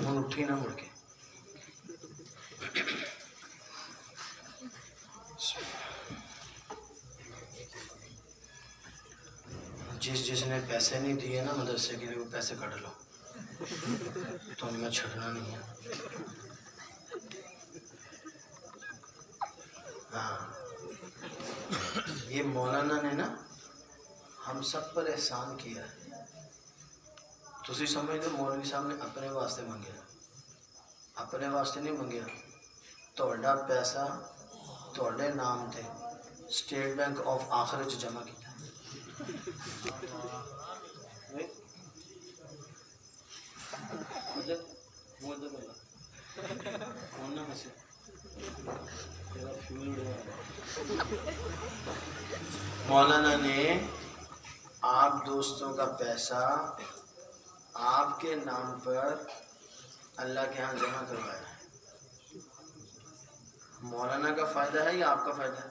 ہوں اٹھی نہ مڑ کے. جس نے پیسے نہیں دیے نا مدرسے کے لیے وہ پیسے کٹ لو تو ان میں چھٹنا نہیں ہے. ہاں یہ مولانا نے نا ہم سب پر احسان کیا ہے. تسی سمجھ دو مولوی صاحب نے اپنے واسطے منگیا, اپنے واسطے نہیں منگیا. تہاڈا پیسہ تہاڈے نام تے اسٹیٹ بینک آف آخر چ جمع کیتا. مولانا نے آپ دوستوں کا پیسہ آپ کے نام پر اللہ کے ہاں جمع کروایا ہے. مولانا کا فائدہ ہے یا آپ کا فائدہ ہے؟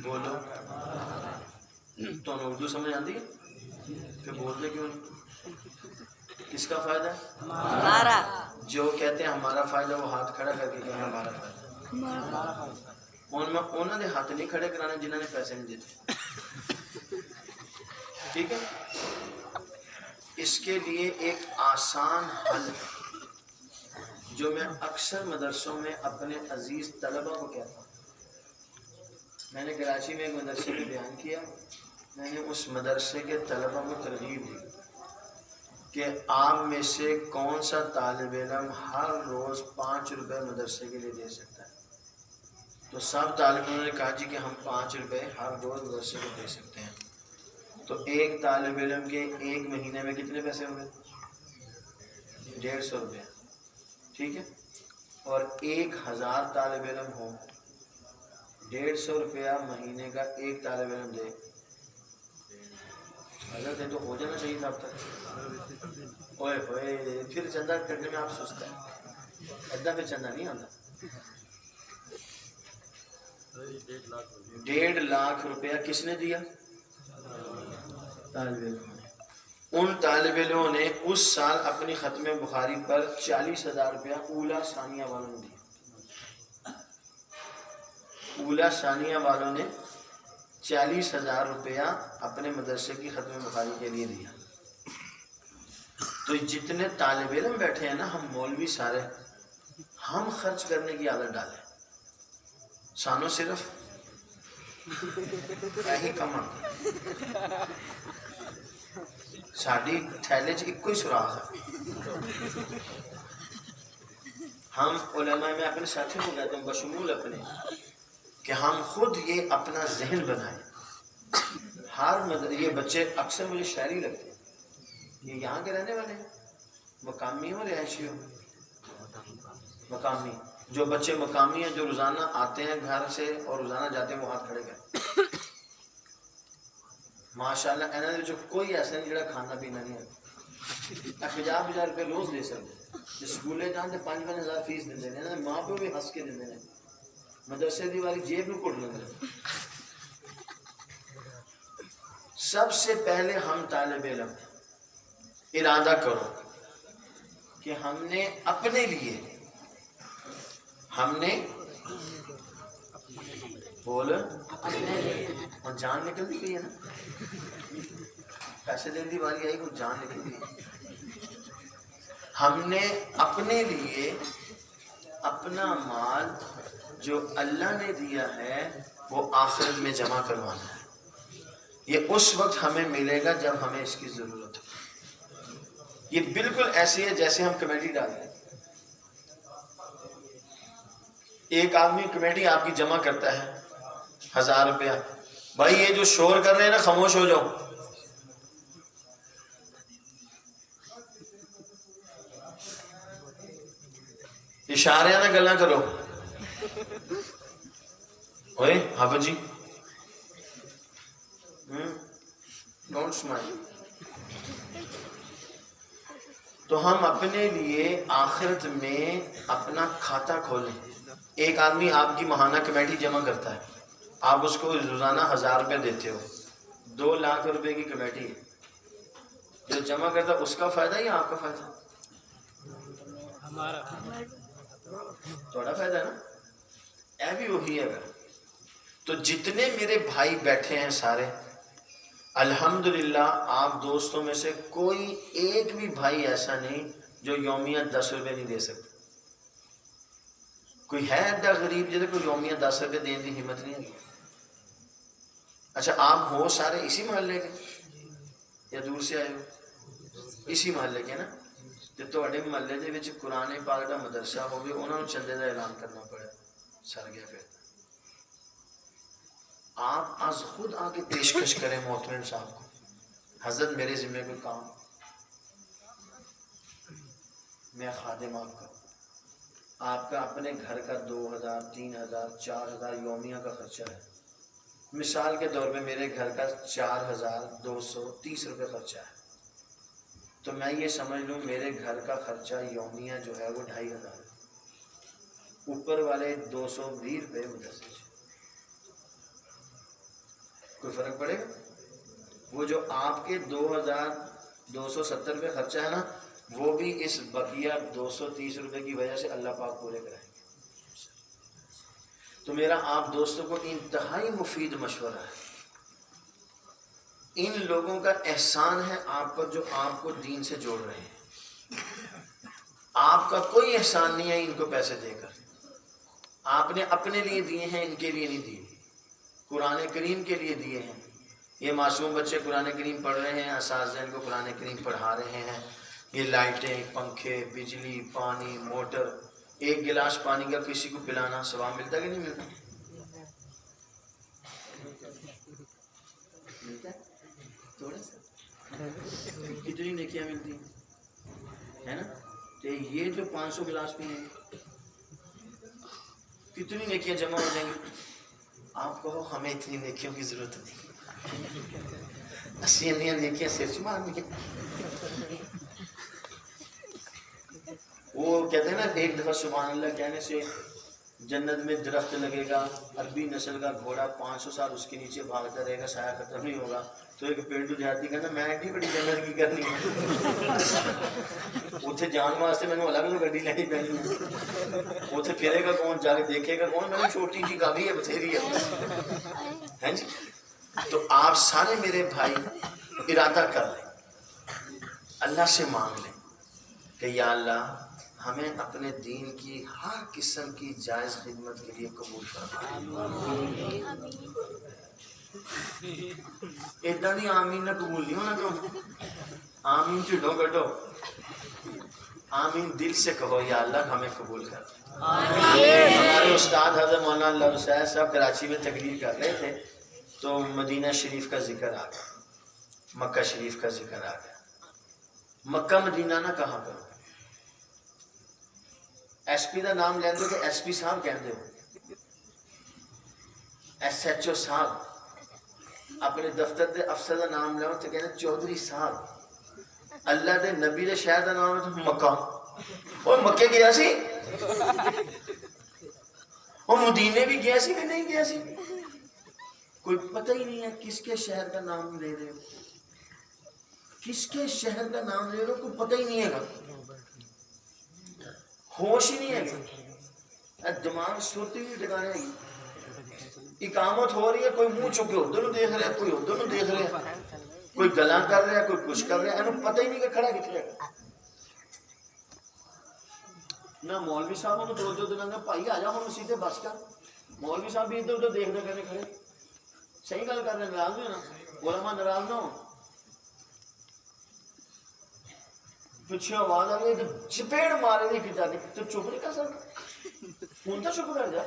بولو. تو اردو سمجھ آتی ہے پھر بولتے کیوں نہیں؟ کس کا فائدہ ہے؟ ہمارا. جو کہتے ہیں ہمارا فائدہ وہ ہاتھ کھڑا کر کے کہیں ہمارا فائدہ. انہوں نے ہاتھ نہیں کھڑے کرانے جنہوں نے پیسے نہیں دیتے. ٹھیک ہے. اس کے لیے ایک آسان حل جو میں اکثر مدرسوں میں اپنے عزیز طلبہ کو کہتا ہوں. میں نے کراچی میں ایک مدرسے میں بیان کیا. میں نے اس مدرسے کے طلبہ کو ترغیب دی کہ آپ میں سے کون سا طالب علم ہر روز 5 روپے مدرسے کے لیے دے سکتا ہے. تو سب طالب علموں نے کہا جی کہ ہم 5 روپے ہر روز مدرسے کو دے سکتے ہیں. تو ایک طالب علم کے ایک مہینے میں کتنے پیسے ہوں گے؟ 150 روپے. ٹھیک ہے. اور 1000 طالب علم ہوں, 150 روپیہ مہینے کا ایک طالب علم دے. اگر دے تو ہو جانا چاہیے تھا اب تک. اوئے ہوئے پھر چندہ کرنے میں آپ سستا ہے. ادھا پھر چندہ نہیں آتا. 1.5 لاکھ روپیہ کس نے دیا؟ طالب علموں نے. ان طالب علموں نے اس سال اپنی ختم بخاری پر 40,000 روپیہ اولا ثانیہ والوں نے دیا. اولا ثانیہ والوں نے 40,000 روپیہ اپنے مدرسے کی ختم بخاری کے لیے دیا. تو جتنے طالب علم بیٹھے ہیں نا ہم مولوی سارے, ہم خرچ کرنے کی عادت ڈالیں. سانو صرف یہی کم آتا. ساڑی تھیلے چ ایک ہی سوراخ ہے. ہم علماء میں اپنے ساتھیوں کو کہتے ہیں بشمول اپنے کہ ہم خود یہ اپنا ذہن بنائیں. یہ بچے اکثر مجھے شاعری لگتے ہیں. یہ یہاں کے رہنے والے ہیں, مقامی ہو رہائشی ہو. مقامی جو بچے مقامی ہیں جو روزانہ آتے ہیں گھر سے اور روزانہ جاتے ہیں وہ ہاتھ کھڑے کریں. ماشاءاللہ انہوں نے جو کوئی ایسا نہیں جڑا کھانا پینا نہیں ہے. 50,000 روپے روز دے سکتے. جو سکولے جان تو 5,000 فیس دے دیں. ماں پیو بھی ہنس کے دے دیں. مدرسے دی والی جیب میں کٹ لیں. سب سے پہلے ہم طالب علم ارادہ کرو کہ ہم نے اپنے لیے بول اور جان نکلتی گئی ہے نا. پیسے دینے کی باری آئی کوئی جان نکل گئی. ہم نے اپنے لیے اپنا مال جو اللہ نے دیا ہے وہ آخرت میں جمع کروانا ہے. یہ اس وقت ہمیں ملے گا جب ہمیں اس کی ضرورت ہے. یہ بالکل ایسی ہے جیسے ہم کمیٹی ڈالتے ہیں. ایک آدمی کمیٹی آپ کی جمع کرتا ہے 1000 روپیہ. بھائی یہ جو شور کر رہے ہیں نا خاموش ہو جاؤ. اشارے نہ گلا کرو. اوئے حافظ جی ڈونٹ اسمائل. تو ہم اپنے لیے آخرت میں اپنا کھاتا کھولیں. ایک آدمی آپ کی ماہانہ کمیٹی جمع کرتا ہے, آپ اس کو روزانہ 1000 روپے دیتے ہو. 2 لاکھ روپے کی کمیٹی ہے. جو جمع کرتا ہے اس کا فائدہ یا آپ کا فائدہ؟ تھوڑا فائدہ ہے نا، اے بھی وہی ہے۔ تو جتنے میرے بھائی بیٹھے ہیں سارے، الحمدللہ آپ دوستوں میں سے کوئی ایک بھی بھائی ایسا نہیں جو یومیہ 10 روپے نہیں دے سکتا۔ کوئی ہے ایڈا غریب جہاں کوئی یومیہ 10 روپے دین کی ہمت نہیں ہے؟ اچھا آپ ہو سارے اسی محلے کے یا دور سے آئے ہو؟ اسی محلے کے نا؟ تو تھوڑے محلے دے وچ قرآن پاک دا مدرسہ ہوگی، انہوں نے چندے دا اعلان کرنا پڑے، سر گیا پھر۔ آپ آج خود آ کے پیشکش کریں محترم صاحب کو، حضرت میرے ذمہ کوئی کام، میں خادم آپ کا، آپ کا اپنے گھر کا 2000 3000 4000 یومیہ کا خرچہ ہے۔ مثال کے طور پہ میرے گھر کا 4230 روپے خرچہ ہے، تو میں یہ سمجھ لوں میرے گھر کا خرچہ یومیہ جو ہے وہ 2500 ہے، اوپر والے 220 روپے مدرسے سے، کوئی فرق پڑے گا؟ وہ جو آپ کے 2270 روپے خرچہ ہے نا، وہ بھی اس بقیہ 230 روپے کی وجہ سے اللہ پاک پورے کرائیں گے۔ تو میرا آپ دوستوں کو انتہائی مفید مشورہ ہے، ان لوگوں کا احسان ہے آپ پر جو آپ کو دین سے جوڑ رہے ہیں، آپ کا کوئی احسان نہیں ہے ان کو پیسے دے کر، آپ نے اپنے لیے دیے ہیں، ان کے لیے نہیں دیے، قرآن کریم کے لیے دیے ہیں۔ یہ معصوم بچے قرآن کریم پڑھ رہے ہیں، اساتذہ ان کو قرآن کریم پڑھا رہے ہیں، یہ لائٹیں، پنکھے، بجلی، پانی، موٹر، ایک گلاس پانی کا کسی کو پلانا ثواب ملتا کہ نہیں ملتا؟ ملتا ہے تھوڑا سا، کتنی نیکیاں ملتی ہیں، ہے نا؟ تو یہ جو 500 گلاس پیئیں کتنی نیکیاں جمع ہو جائیں گی؟ آپ کہو ہمیں اتنی نیکیوں کی ضرورت نہیں، 80 نیکیاں سر مارنی ہیں۔ وہ کہتے ہیں نا ایک دفعہ سبحان اللہ کہنے سے جنت میں درخت لگے گا، عربی نسل کا گھوڑا 500 سال اس کے نیچے بھاگتا رہے گا، سایہ ختم نہیں ہوگا۔ تو ایک پینڈو دیہاتی کہنا میں ایڈی بڑی جنت کی کرنی ہے، اتنے جان واسطے میں نے الگ الگ گڈی لینی پینی ہے، اتنے پھرے گا کون، جا کے دیکھے گا کون، میں نے چھوٹی جی کافی ہے، بتھیری ہے جی۔ تو آپ سارے میرے بھائی ارادہ کر لیں، اللہ سے مانگ لیں کہ یا اللہ ہمیں اپنے دین کی ہر قسم کی جائز خدمت کے لیے قبول فرما۔ اتنا نہیں آمین نہ قبول نہیں ہونا، کیوں؟ آمین ٹھڈوں کٹو، آمین دل سے کہو یا اللہ ہمیں قبول کر۔ ہمارے استاد حضرت مولانا اللہ حسین صاحب کراچی میں تقریر کر رہے تھے، تو مدینہ شریف کا ذکر آ گیا، مکہ شریف کا ذکر آ گیا۔ مکہ مدینہ نہ کہاں کرو، ایس پی کا نام لے دو تو ایس پی صاحب کہتے ہو، ایس ایچ او صاحب، اپنے دفتر دے افسر کا نام لو تو کہتے چودھری صاحب، اللہ دے نبی دے شہر کا نام ہے تو مکہ، اور مکے گیا سی، اور مدینے بھی گیا سی کہ نہیں گیا سی، کوئی پتہ ہی نہیں ہے کس کے شہر کا نام لے رہے ہو، کس کے شہر کا نام لے رہے ہو، کوئی پتہ ہی نہیں ہے گا، ہوش ہی نہیں ہے گا، دماغ صورتی بھی ٹکانے گی، اقامت ہو رہی ہے، کوئی منہ چکے ادھر دیکھ رہا ہے، کوئی ادھر دیکھ رہا ہے، کوئی گلاں کر رہا ہے، کوئی کچھ کر رہا ہے، انہوں پتہ ہی نہیں کہ کھڑا کتنے ہے۔ نہ مولوی صاحب کو توجہ دلانا بھائی آ جا ہم سیدھے بس کر، مولوی صاحب بھی ادھر ادھر دیکھ رہے کرنے کھڑے، صحیح گل کر رہے ہیں، ناراض نہیں نا، علماء ناراض نہ ہو، پیچھے آواز آ گئی تو چپیڑ مارے نہیں کھٹا کے تو چپ نہیں کر سکتا، ہوں تو چپ کر جا،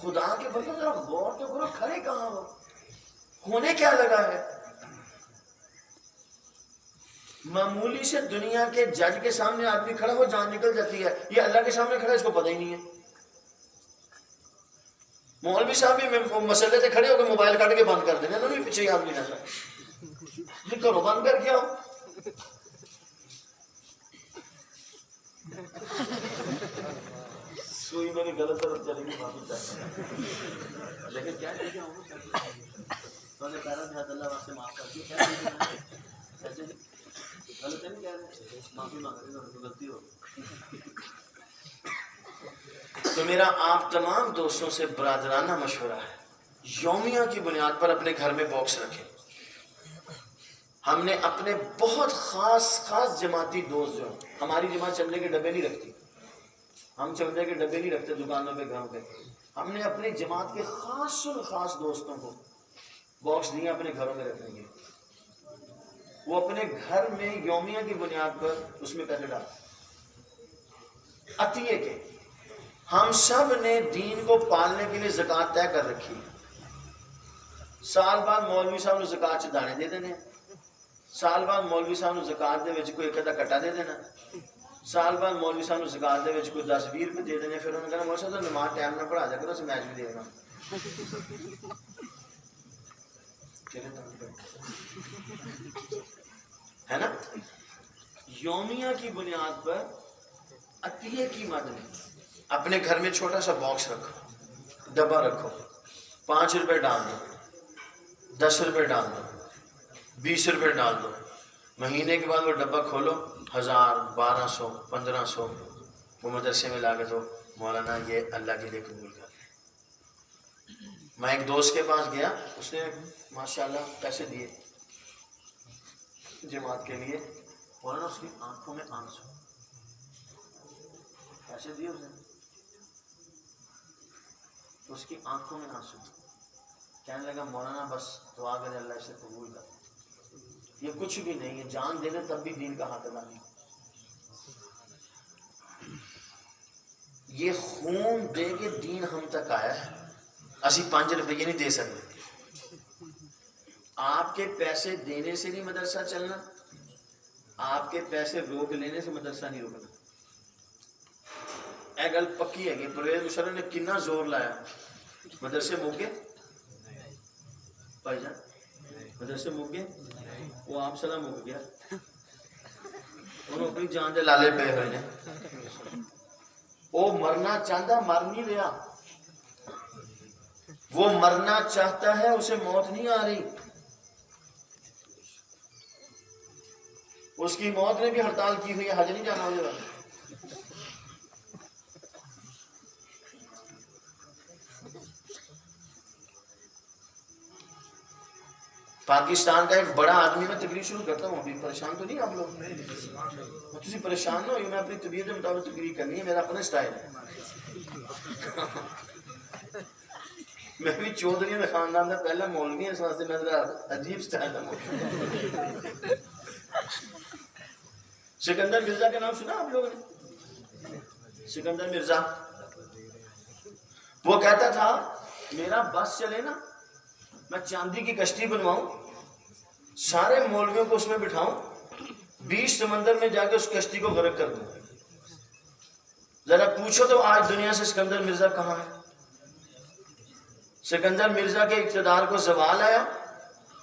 خدا کے بندے ذرا غور تو کرو کھڑے کہاں ہو، ہونے کیا لگا ہے؟ معمولی سے دنیا کے جج کے سامنے آدمی کھڑا ہو جان نکل جاتی ہے، یہ اللہ کے سامنے کھڑا ہے اس کو پتہ ہی نہیں ہے۔ مولوی صاحب بھی مسئلے سے کھڑے ہو کے موبائل کاٹ کے بند کر دینا، انہوں نے پیچھے آدمی نہ کرو بند کر کے آؤ، سوئی میں نے غلط طرف چلے گی معافی چاہتا ہوں، لیکن کیا کہتے ہوں تو نے پیرا میں اللہ واسطے معاف کر دیا، غلط ہے نہیں کہہ رہے، معافی مانگ رہے ہیں، غلطی ہو میرا آپ تمام دوستوں سے برادرانہ مشورہ ہے، یومیہ کی بنیاد پر اپنے گھر میں باکس رکھیں۔ ہم نے اپنے بہت خاص جماعتی دوست جو ہیں، ہماری جماعت چندے کے ڈبے نہیں رکھتی، ہم چندے کے ڈبے نہیں رکھتے دکانوں پہ گھروں پہ، ہم نے اپنی جماعت کے خاص دوستوں کو باکس دیے اپنے گھروں میں رکھنے کے، وہ اپنے گھر میں یومیہ کی بنیاد پر اس میں پیسے ڈالتے عطیے کے۔ ہم سب نے دین کو پالنے کے لیے زکوٰۃ طے کر رکھی ہے۔ سال بعد مولوی صاحب نے زکوٰۃ چ دانے دے دینے، سال بعد مولوی صاحب نے زکوٰۃ دے وچ کوئی ایک ادھا کٹا دے دینا، سال بعد مولوی صاحب نے زکوٰۃ دے وچ کوئی 10-20 روپے دے دینے، پھر انہوں نے کہنا مولوی صاحب نماز ٹائم نہ پڑھا جا کرو، اسے میچ بھی دے دینا۔ ہے نا؟ یومیہ کی بنیاد پر عطیے کی مد میں اپنے گھر میں چھوٹا سا باکس رکھو، ڈبہ رکھو، 5 روپے ڈال دو، 10 روپے ڈال دو، 20 روپے ڈال دو، مہینے کے بعد وہ ڈبہ کھولو، 1000 1200 1500 وہ مدرسے میں لا کے دو، مولانا یہ اللہ کے لیے قبول کر۔ میں ایک دوست کے پاس گیا، اس نے ماشاءاللہ پیسے دیے جماعت کے لیے، مولانا اس کی آنکھوں میں آنسو، پیسے دیے اس نے، اس کی آنکھوں میں آنسو، کہنے لگا مولانا بس دعا کرے اللہ اسے قبول کر، یہ کچھ بھی نہیں ہے، جان دے دے تب بھی دین کا حق ادا نہیں۔ یہ خون دے کے دین ہم تک آیا ہے، اسی 5 روپے نہیں دے سکتے۔ آپ کے پیسے دینے سے نہیں مدرسہ چلنا، آپ کے پیسے روک لینے سے مدرسہ نہیں روکنا۔ اے گل پکی ہے کہ پرویز مشرف نے کتنا زور لایا، مدرسے موکے بھائی جان، مدرسے موکے، وہ آپ سلام مک گیا، انہوں اپنی جان دے لالے پہ ہوئے ہیں، وہ مرنا چاہتا مر نہیں رہا، وہ مرنا چاہتا ہے اسے موت نہیں آ رہی، اس کی موت نے بھی ہڑتال کی ہوئی ہے، حج نہیں جانا ہو جائے۔ پاکستان کا ایک بڑا آدمی، میں تقریر شروع کرتا ہوں، ابھی پریشان تو نہیں آپ لوگ، تسی پریشان نہ ہوئی، میں اپنی طبیعت کے مطابق تقریر کرنی ہے، میرا اپنا سٹائل ہے۔ میں بھی چودھریوں میں خاندان کا پہلا مولوی ہے، اس واسطے میں ذرا عجیب سٹائل ہے۔ سکندر مرزا کا نام سنا آپ لوگوں نے؟ سکندر مرزا، وہ کہتا تھا میرا بس چلے نا، میں چاندی کی کشتی بنواؤں، سارے مولویوں کو اس میں بٹھاؤں، 20 سمندر میں جا کے اس کشتی کو غرق کر دوں۔ ذرا پوچھو تو آج دنیا سے سکندر مرزا کہاں ہے؟ سکندر مرزا کے اقتدار کو زوال آیا،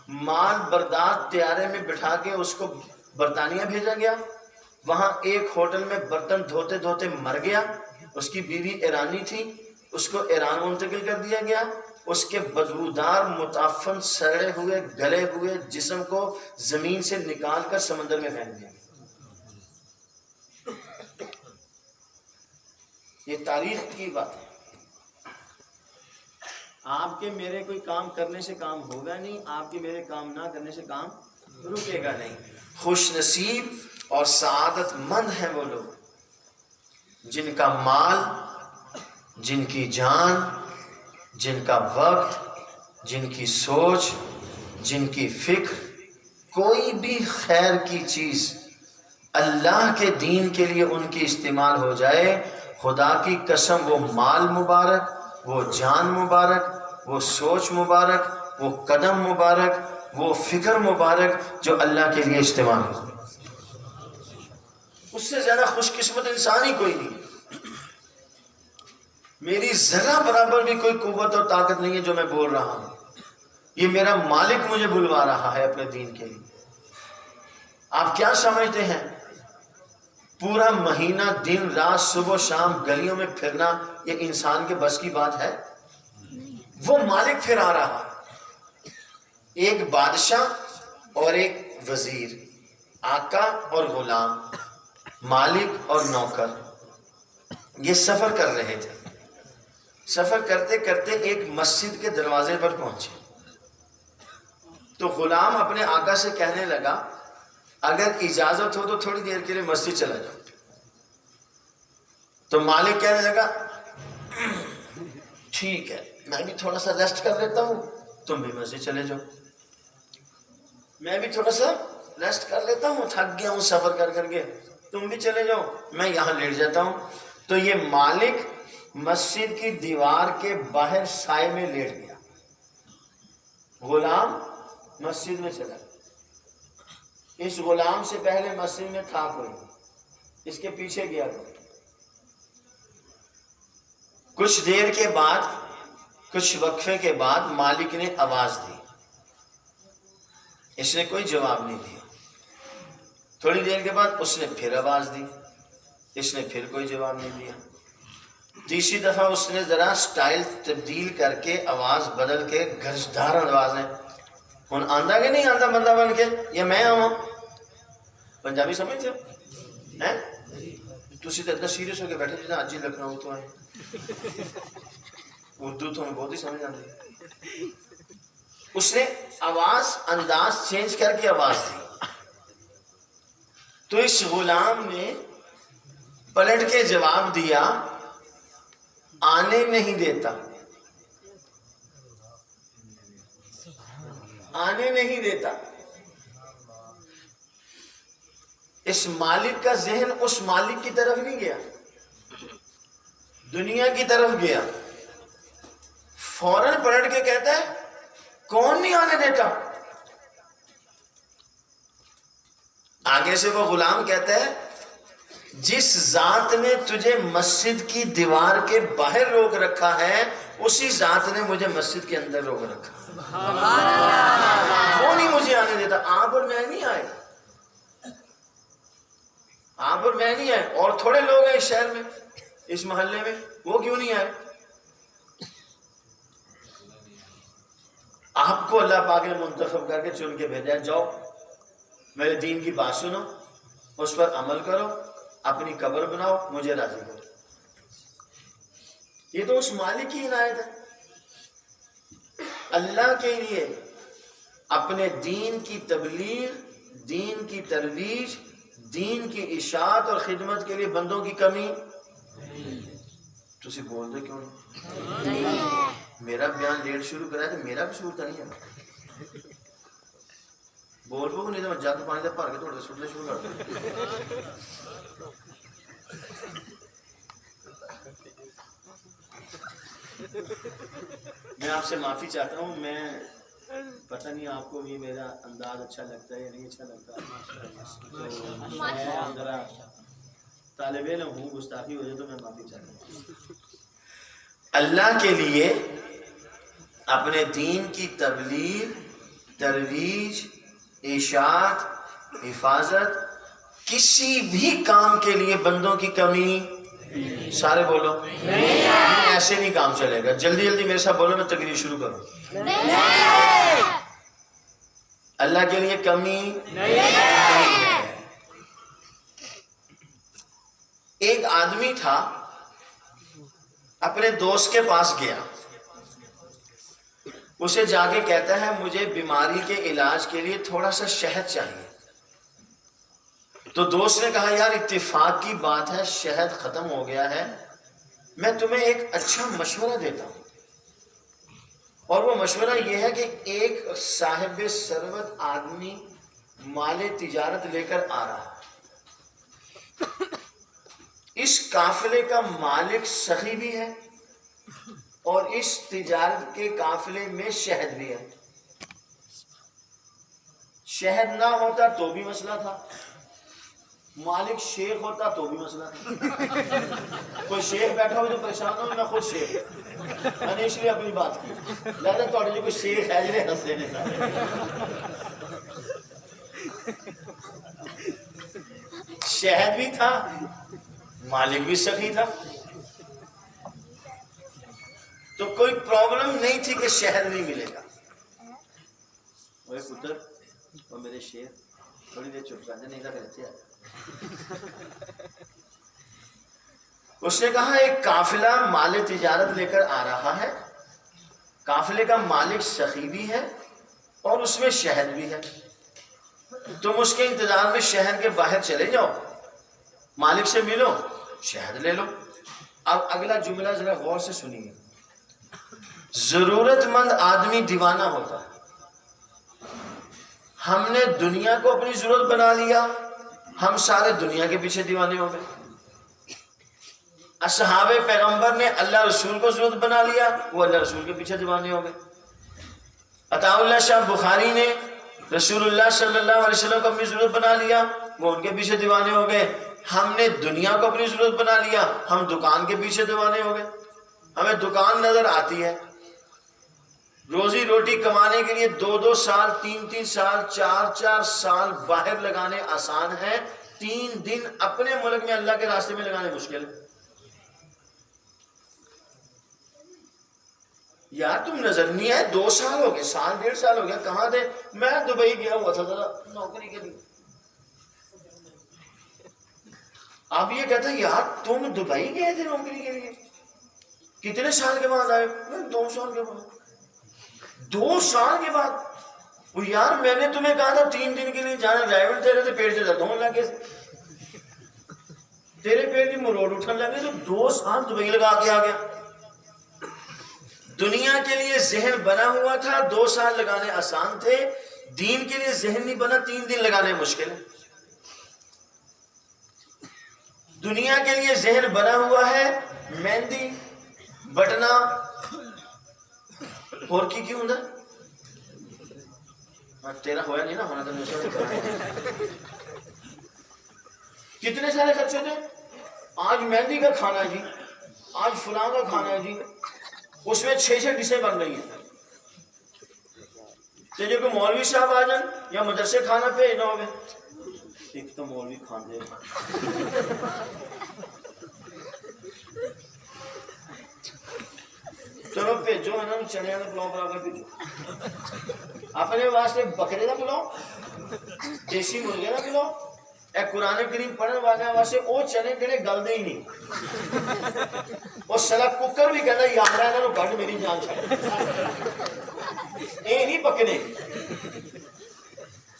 مال بردار طیارے میں بٹھا کے اس کو برطانیہ بھیجا گیا، وہاں ایک ہوٹل میں برتن دھوتے دھوتے مر گیا، اس کی بیوی ایرانی تھی، اس کو ایران منتقل کر دیا گیا، اس کے بدبودار متعفن سڑے ہوئے گلے ہوئے جسم کو زمین سے نکال کر سمندر میں پھینک دیا۔ یہ تاریخ کی بات ہے۔ آپ کے میرے کوئی کام کرنے سے کام ہوگا نہیں، آپ کے میرے کام نہ کرنے سے کام رکے گا نہیں۔ خوش نصیب اور سعادت مند ہیں وہ لوگ جن کا مال، جن کی جان، جن کا وقت، جن کی سوچ، جن کی فکر، کوئی بھی خیر کی چیز اللہ کے دین کے لیے ان کی استعمال ہو جائے، خدا کی قسم وہ مال مبارک، وہ جان مبارک، وہ سوچ مبارک، وہ قدم مبارک، وہ فکر مبارک جو اللہ کے لیے استعمال ہو، اس سے زیادہ خوش قسمت انسان ہی کوئی نہیں۔ میری ذرا برابر بھی کوئی قوت اور طاقت نہیں ہے جو میں بول رہا ہوں، یہ میرا مالک مجھے بلوا رہا ہے اپنے دین کے لیے۔ آپ کیا سمجھتے ہیں پورا مہینہ دن رات صبح و شام گلیوں میں پھرنا یہ انسان کے بس کی بات ہے؟ وہ مالک پھر آ رہا، ایک بادشاہ اور ایک وزیر، آقا اور غلام، مالک اور نوکر، یہ سفر کر رہے تھے۔ سفر کرتے کرتے ایک مسجد کے دروازے پر پہنچے تو غلام اپنے آقا سے کہنے لگا اگر اجازت ہو تو تھوڑی دیر کے لیے مسجد چلا جاؤ. تو مالک کہنے لگا ٹھیک ہے میں بھی تھوڑا سا ریسٹ کر لیتا ہوں, تم بھی مسجد چلے جاؤ. میں بھی تھوڑا سا ریسٹ کر لیتا ہوں, تھک گیا ہوں سفر کر کر کے, تم بھی چلے جاؤ, میں یہاں لیٹ جاتا ہوں. تو یہ مالک مسجد کی دیوار کے باہر سائے میں لیٹ گیا, غلام مسجد میں چلا. اس غلام سے پہلے مسجد میں تھا کوئی, اس کے پیچھے گیا کوئی. کچھ دیر کے بعد, کچھ وقفے کے بعد مالک نے آواز دی, اس نے کوئی جواب نہیں دیا. تھوڑی دیر کے بعد اس نے پھر آواز دی, اس نے پھر کوئی جواب نہیں دیا. تیسری دفعہ اس نے ذرا سٹائل تبدیل کر کے آواز بدل کے گرجدار آواز ہے, ہن آندا کہ نہیں آندا بندہ بن کے, یا میں آواں. پنجابی سمجھتے ہو ہیں تسی تے اتنا سیریس ہو کے بیٹھے جیسے اج ہی لکھنؤ تو آئے. اردو تو ہمیں بہت ہی سمجھ آتی ہے. اس نے آواز انداز چینج کر کے آواز دی تو اس غلام نے پلٹ کے جواب دیا آنے نہیں دیتا, آنے نہیں دیتا. اس مالک کا ذہن اس مالک کی طرف نہیں گیا, دنیا کی طرف گیا. فوراً پلٹ کے کہتا ہے کون نہیں آنے دیتا. آگے سے وہ غلام کہتا ہے جس ذات نے تجھے مسجد کی دیوار کے باہر روک رکھا ہے اسی ذات نے مجھے مسجد کے اندر روک رکھا. وہ نہیں مجھے آنے دیتا. آپ اور میں نہیں آئے, آپ اور میں نہیں آئے, اور تھوڑے لوگ ہیں اس شہر میں, اس محلے میں, وہ کیوں نہیں آئے. آپ کو اللہ پاک نے منتخب کر کے چن کے بھیجا, جاؤ میرے دین کی بات سنو, اس پر عمل کرو, اپنی قبر بناؤ, مجھے راضی کرو. یہ تو اس مالک کی عنایت ہے. اللہ کے لیے اپنے دین کی تبلیغ, دین کی ترویج, دین کی اشاعت اور خدمت کے لیے بندوں کی کمی. تسی بول دے کیوں نہیں؟ میرا بیان لیٹ شروع کرا ہے تو میرا قصور تو نہیں ہے. بول بو نہیں تو میں جگ پانی سے بھر کے تھوڑے سٹنے شروع کر دوں. میں آپ سے معافی چاہتا ہوں, میں پتہ نہیں آپ کو یہ میرا انداز اچھا لگتا ہے یا نہیں اچھا لگتا. تو میں ذرا طالب علم ہوں, گستاخی ہو جائے تو میں معافی چاہتا ہوں. اللہ کے لیے اپنے دین کی تبلیغ, ترویج, اشاعت, حفاظت, کسی بھی کام کے لیے بندوں کی کمی. سارے بولو ایسے نہیں کام چلے گا. جلدی جلدی میرے ساتھ بولو, میں تقریر شروع کروں. اللہ کے لیے کمی نہیں ہے. ایک آدمی تھا, اپنے دوست کے پاس گیا, اسے جا کے کہتا ہے مجھے بیماری کے علاج کے لیے تھوڑا سا شہد چاہیے. تو دوست نے کہا یار اتفاق کی بات ہے, شہد ختم ہو گیا ہے, میں تمہیں ایک اچھا مشورہ دیتا ہوں. اور وہ مشورہ یہ ہے کہ ایک صاحب ثروت آدمی مال تجارت لے کر آ رہا ہے. اس قافلے کا مالک سخی بھی ہے اور اس تجارت کے قافلے میں شہد بھی ہے. شہد نہ ہوتا تو بھی مسئلہ تھا, مالک شیخ ہوتا تو بھی مسئلہ تھا. کوئی شیخ بیٹھا ہو جو پریشان ہو, میں خود شیخ, میں نے اس لیے اپنی بات کی. لہذا تھوڑے جو کوئی شیخ ہے جنہیں ہنسے نے شہد بھی تھا, مالک بھی سخی تھا, تو کوئی پرابلم نہیں تھی کہ شہد نہیں ملے گا. اوے پتر اور میرے شیر تھوڑی دیر چپ کر دے, نہیں تھا پھر اچھے. اس نے کہا ایک قافلہ مال تجارت لے کر آ رہا ہے، قافلے کا مالک سخی بھی ہے اور اس میں شہد بھی ہے، تم اس کے انتظار میں شہر کے باہر چلے جاؤ، مالک سے ملو، شہد لے لو۔ اب اگلا جملہ ذرا غور سے سنیے، ضرورت مند آدمی دیوانہ ہوتا ہے۔ ہم نے دنیا کو اپنی ضرورت بنا لیا، ہم سارے دنیا کے پیچھے دیوانے ہو گئے۔ اصحاب پیغمبر نے اللہ رسول کو ضرورت بنا لیا، وہ اللہ رسول کے پیچھے دیوانے ہو گئے۔ عطا اللہ شاہ بخاری نے رسول اللہ صلی اللہ علیہ وسلم کو اپنی ضرورت بنا لیا، وہ ان کے پیچھے دیوانے ہو گئے۔ ہم نے دنیا کو اپنی ضرورت بنا لیا، ہم دکان کے پیچھے دیوانے ہو گئے۔ ہمیں دکان نظر آتی ہے، روزی روٹی کمانے کے لیے 2 سال 3 سال 4 سال باہر لگانے آسان ہے، 3 دن اپنے ملک میں اللہ کے راستے میں لگانے مشکل ہے۔ یار تم نظر نہیں آئے، 2 سال ہو گئے، 1.5 سال ہو گیا، کہاں تھے؟ میں دبئی گیا ہوا تھا ذرا نوکری کے لیے۔ اب یہ کہتا ہے یار تم دبئی گئے تھے نوکری کے لیے، کتنے سال کے بعد آئے؟ 2 سال کے بعد۔ 2 سال کے بعد؟ وہ یار میں نے تمہیں کہا تھا 3 دن کے لیے جانا، ڈرائیور تیرے تو پیٹ سے درد ہونے لگے، تیرے پیٹ کی مروڑ اٹھنے لگے، تو 2 سال دبئی لگا کے آ گیا۔ دنیا کے لیے ذہن بنا ہوا تھا، 2 سال لگانے آسان تھے، دین کے لیے ذہن نہیں بنا، 3 دن لگانے مشکل ہے۔ دنیا کے لیے ذہن بنا ہوا ہے، مہندی بٹنا اور کی کیوں ہوں تیرا ہوا نہیں نا، ہونا تو کتنے سارے خرچے تھے، آج مہندی کا کھانا ہے جی، آج فلاں کا کھانا ہے جی، اس میں 6 ڈشیں بن رہی ہیں۔ تو جو کہ مولوی صاحب آ جائیں یا مدرسے کھانا بھیجنا ہوگا، ایک تو مولوی کھانے چلو بھیجو انہوں نے چنیا کا پلاؤ بنا کر بھیجو، اپنے واسطے بکرے کا پلاؤ، دیسی مرغے کا پلاؤ، اے قرآن کریم پڑھنے والے واسطے وہ چنے جڑے گلدے ہی نہیں، وہ سلا ککر بھی کہتا یار انہوں نے گھٹ میری جان چھڑ، یہ نہیں پکنے،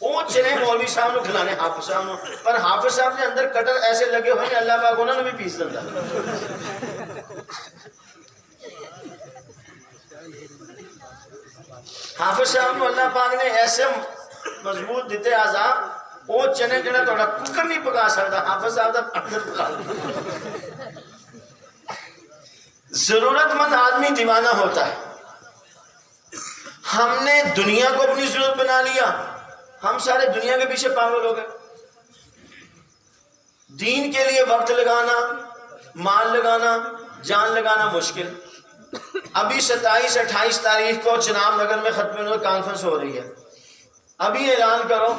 وہ چنے مولوی صاحب نے کھلانے حافظ صاحب نے، پر حافظ صاحب نے اندر کٹر ایسے لگے ہوئے ہیں اللہ پاک انہوں نے بھی پیس دیتا۔ حافظ صاحب نے اللہ پاک نے ایسے مضبوط دیتے عذاب، وہ چنے جڑا تھوڑا ککر نہیں پکا سکتا، حافظ صاحب دا اندر پکا۔ ضرورت مند آدمی دیوانہ ہوتا ہے۔ ہم نے دنیا کو اپنی ضرورت بنا لیا، ہم سارے دنیا کے پیچھے پاگل ہو گئے۔ دین کے لیے وقت لگانا، مال لگانا، جان لگانا مشکل۔ ابھی 27-28 تاریخ کو چناب نگر میں ختم نور کانفرنس ہو رہی ہے، ابھی اعلان کرو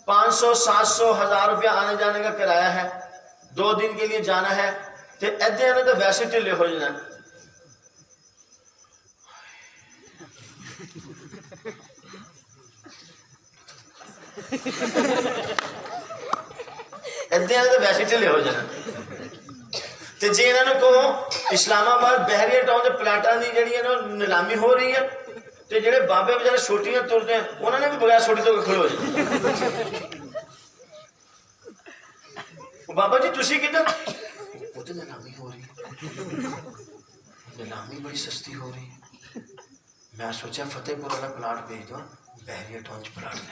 500-700 1000 روپیہ آنے جانے کا کرایہ ہے، 2 دن کے لیے جانا ہے، تو ادھے آنے تو ویسے ٹھلے ہو جانا، ادھے آنے تو ویسے ٹھلے ہو جانا۔ تو جی انہوں نے کہو اسلام آباد بحریہ ٹاؤن کے پلاٹاں دی جڑی ہے نا نیلامی ہو رہی ہے، تو جڑے بابے بچارے چھوٹیاں ترتے ہیں انہوں نے بھی بغیر چھوٹی تو کھڑے ہو جائے۔ بابا جی تسی کدھر؟ وہ تو نیلامی ہو رہی ہے، نیلامی بڑی سستی ہو رہی ہے، میں سوچا فتح پور والا پلاٹ بھیج دوں، بحریہ ٹاؤن چ پلاٹ لے۔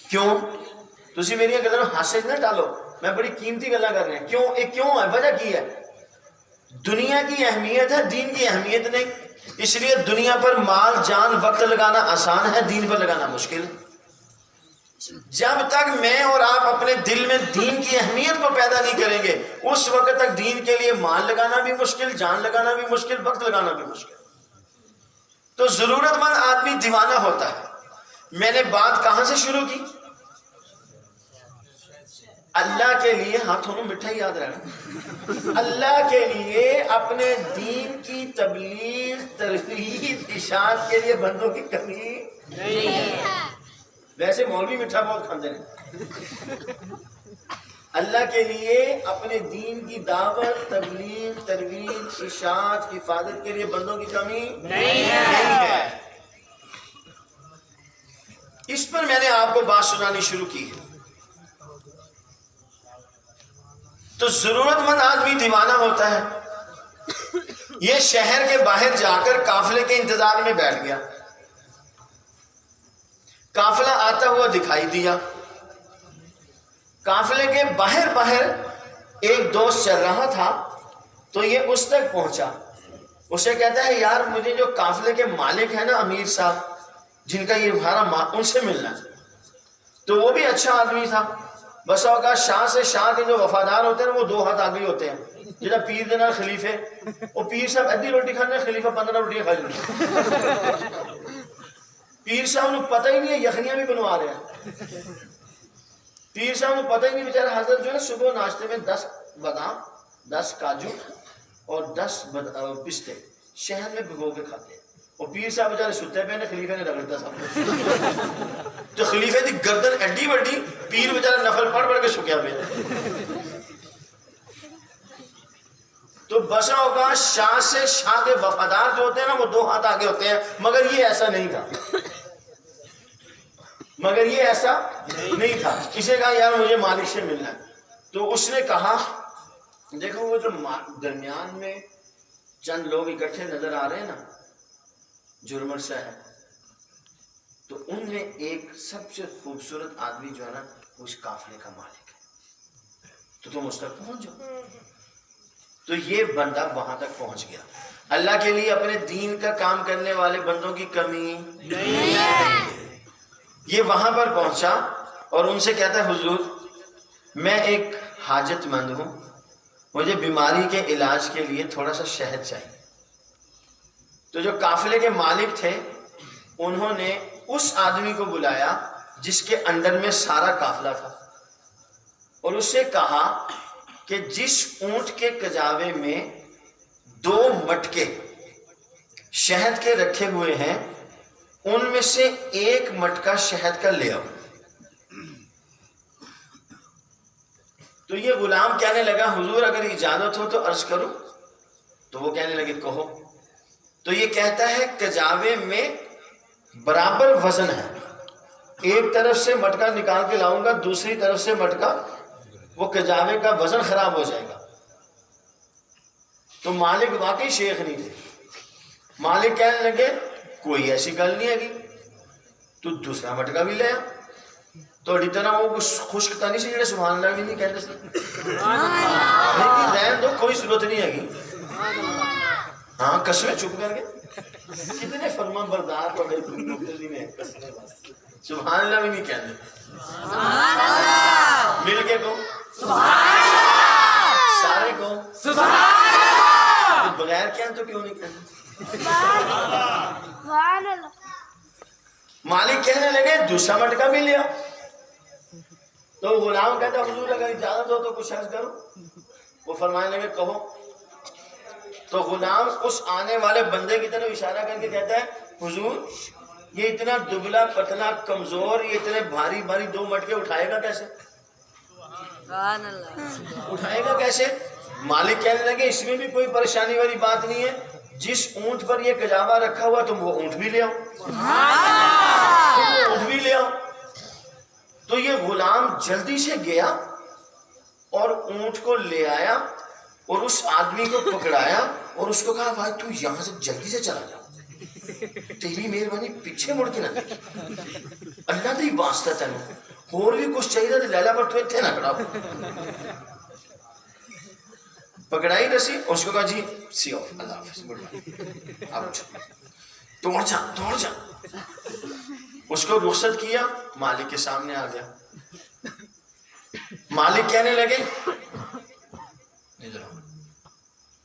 کیوں؟ تسی میری گلاں ہاسے نہ ڈالو، میں بڑی قیمتی گلاں کر رہے ہیں۔ کیوں؟ یہ کیوں ہے؟ وجہ کی ہے؟ دنیا کی اہمیت ہے، دین کی اہمیت نہیں، اس لیے دنیا پر مال جان وقت لگانا آسان ہے، دین پر لگانا مشکل ہے۔ جب تک میں اور آپ اپنے دل میں دین کی اہمیت کو پیدا نہیں کریں گے، اس وقت تک دین کے لیے مال لگانا بھی مشکل، جان لگانا بھی مشکل، وقت لگانا بھی مشکل۔ تو ضرورت مند آدمی دیوانہ ہوتا ہے۔ میں نے بات کہاں سے شروع کی؟ اللہ کے لیے، ہاتھوں میں مٹھا ہی یاد رہنا، اللہ کے لیے اپنے دین کی تبلیغ، ترغیب، اشاعت کے لیے بندوں کی کمی نہیں ہے۔ ویسے مولوی مٹھا بہت کھاندے ہیں، اللہ کے لیے اپنے دین کی دعوت، تبلیغ، ترویج، اشاعت، حفاظت کے لیے بندوں کی کمی نہیں ہے۔ اس پر میں نے آپ کو بات سنانی شروع کی ہے۔ تو ضرورت مند آدمی دیوانہ ہوتا ہے۔ یہ شہر کے باہر جا کر قافلے کے انتظار میں بیٹھ گیا۔ قافلہ آتا ہوا دکھائی دیا۔ قافلے کے باہر ایک دوست چل رہا تھا تو یہ اس تک پہنچا۔ اسے کہتا ہے یار مجھے جو قافلے کے مالک ہیں نا امیر صاحب جن کا یہ بھارا ان سے ملنا ہے۔ تو وہ بھی اچھا آدمی تھا۔ بس اوقات شاہ سے شاہ کے جو وفادار ہوتے ہیں وہ 2 ہاتھ آگے ہوتے ہیں۔ جہاں پیر دینا خلیفے وہ پیر صاحب ادھی روٹی کھانے خلیفہ 15 روٹیاں کھا لیں۔ پیر صاحب نے پتہ ہی نہیں ہے یخنیاں بھی بنوا رہے ہیں۔ پیر صاحب نے پتہ ہی نہیں بیچارے حضرت جو ہے صبح ناشتے میں 10 بادام 10 کاجو اور 10 پستے شہد میں بھگو کے کھاتے ہیں۔ اور پیر صاحب بیچارے ستے پہ خلیفے نے رگڑتا سب تو خلیفے دی گردن ایڈی بڑی، پیر بیچارے نفل پڑھ کے سکیا پہ۔ تو بسا ہوگا شاہ سے شاہ کے وفادار جو ہوتے ہیں نا وہ 2 ہاتھ آگے ہوتے ہیں، مگر یہ ایسا نہیں تھا۔ اسے کہا یار مجھے مالک سے ملنا ہے۔ تو اس نے کہا دیکھو وہ جو درمیان میں چند لوگ اکٹھے نظر آ رہے ہیں نا جرمر صاحب، تو ان میں ایک سب سے خوبصورت آدمی جو ہے نا اس قافلے کا مالک ہے، تو تم اس تک پہنچ جاؤ۔ تو یہ بندہ وہاں تک پہنچ گیا۔ اللہ کے لیے اپنے دین کا کام کرنے والے بندوں کی کمی نہیں ہے۔ یہ وہاں پر پہنچا اور ان سے کہتا ہے حضور میں ایک حاجت مند ہوں، مجھے بیماری کے علاج کے لیے تھوڑا سا شہد چاہیے۔ تو جو قافلے کے مالک تھے انہوں نے اس آدمی کو بلایا جس کے انڈر میں سارا قافلہ تھا اور اس سے کہا کہ جس اونٹ کے کجاوے میں 2 مٹکے شہد کے رکھے ہوئے ہیں ان میں سے 1 مٹکا شہد کا لے آؤ۔ تو یہ غلام کہنے لگا حضور اگر اجازت ہو تو عرض کروں؟ تو وہ کہنے لگے کہو۔ تو یہ کہتا ہے کجاوے میں برابر وزن ہے، ایک طرف سے مٹکا نکال کے لاؤں گا دوسری طرف سے مٹکا، وہ کجاوے کا وزن خراب ہو جائے گا۔ تو مالک واقعی شیخ نہیں تھے۔ مالک کہنے لگے کوئی ایسی گل نہیں ہے تو دوسرا مٹکا بھی لیا۔ تو طرح وہ خشک تا نہیں سی جڑے سبحان اللہ بھی نہیں کہتے سی، لیکن رہن دو کوئی ضرورت نہیں ہے۔ ہاں قسمیں چپ کر کے کتنے فرما بردار سبحان اللہ بھی نہیں کہتے۔ مل کے کو سارے کو بغیر کہیں تو کیوں نہیں کہتے؟ مالک کہنے لگے دوسرا مٹکا بھی لیا۔ تو غلام کہتا حضور اگر اجازت ہو تو کچھ عرض کرو؟ وہ فرمانے لگے کہو۔ تو غلام اس آنے والے بندے کی طرف اشارہ کر کے کہتا ہے حضور یہ اتنا دبلا پتلا کمزور یہ اتنے بھاری بھاری 2 مٹکے اٹھائے گا کیسے؟ اٹھائے گا کیسے؟ مالک کہنے لگے اس میں بھی کوئی پریشانی والی بات نہیں ہے، جس اونٹ پر یہ کجاوا رکھا ہوا تم وہ اونٹ بھی لے آؤ، اونٹ بھی لے آؤ۔ تو یہ غلام جلدی سے گیا اور اونٹ کو لے آیا اور اس آدمی کو پکڑایا اور اس کو کہا بھائی تو یہاں سے جلدی سے چلا جا، تیری مہربانی پیچھے مڑ کے نہ دیکھ، اللہ دی واسطہ تینوں اور بھی کچھ چاہیے تو لیلا پر تو اتنے نہ کھڑا ہو۔ پکڑائی رسی اور اس کو کہا جی سی آف اللہ حافظ گڈ بائی، آؤٹ، دوڑ جا دوڑ جا۔ اس کو رخصت کیا، مالک کے سامنے آ گیا۔ مالک کہنے لگے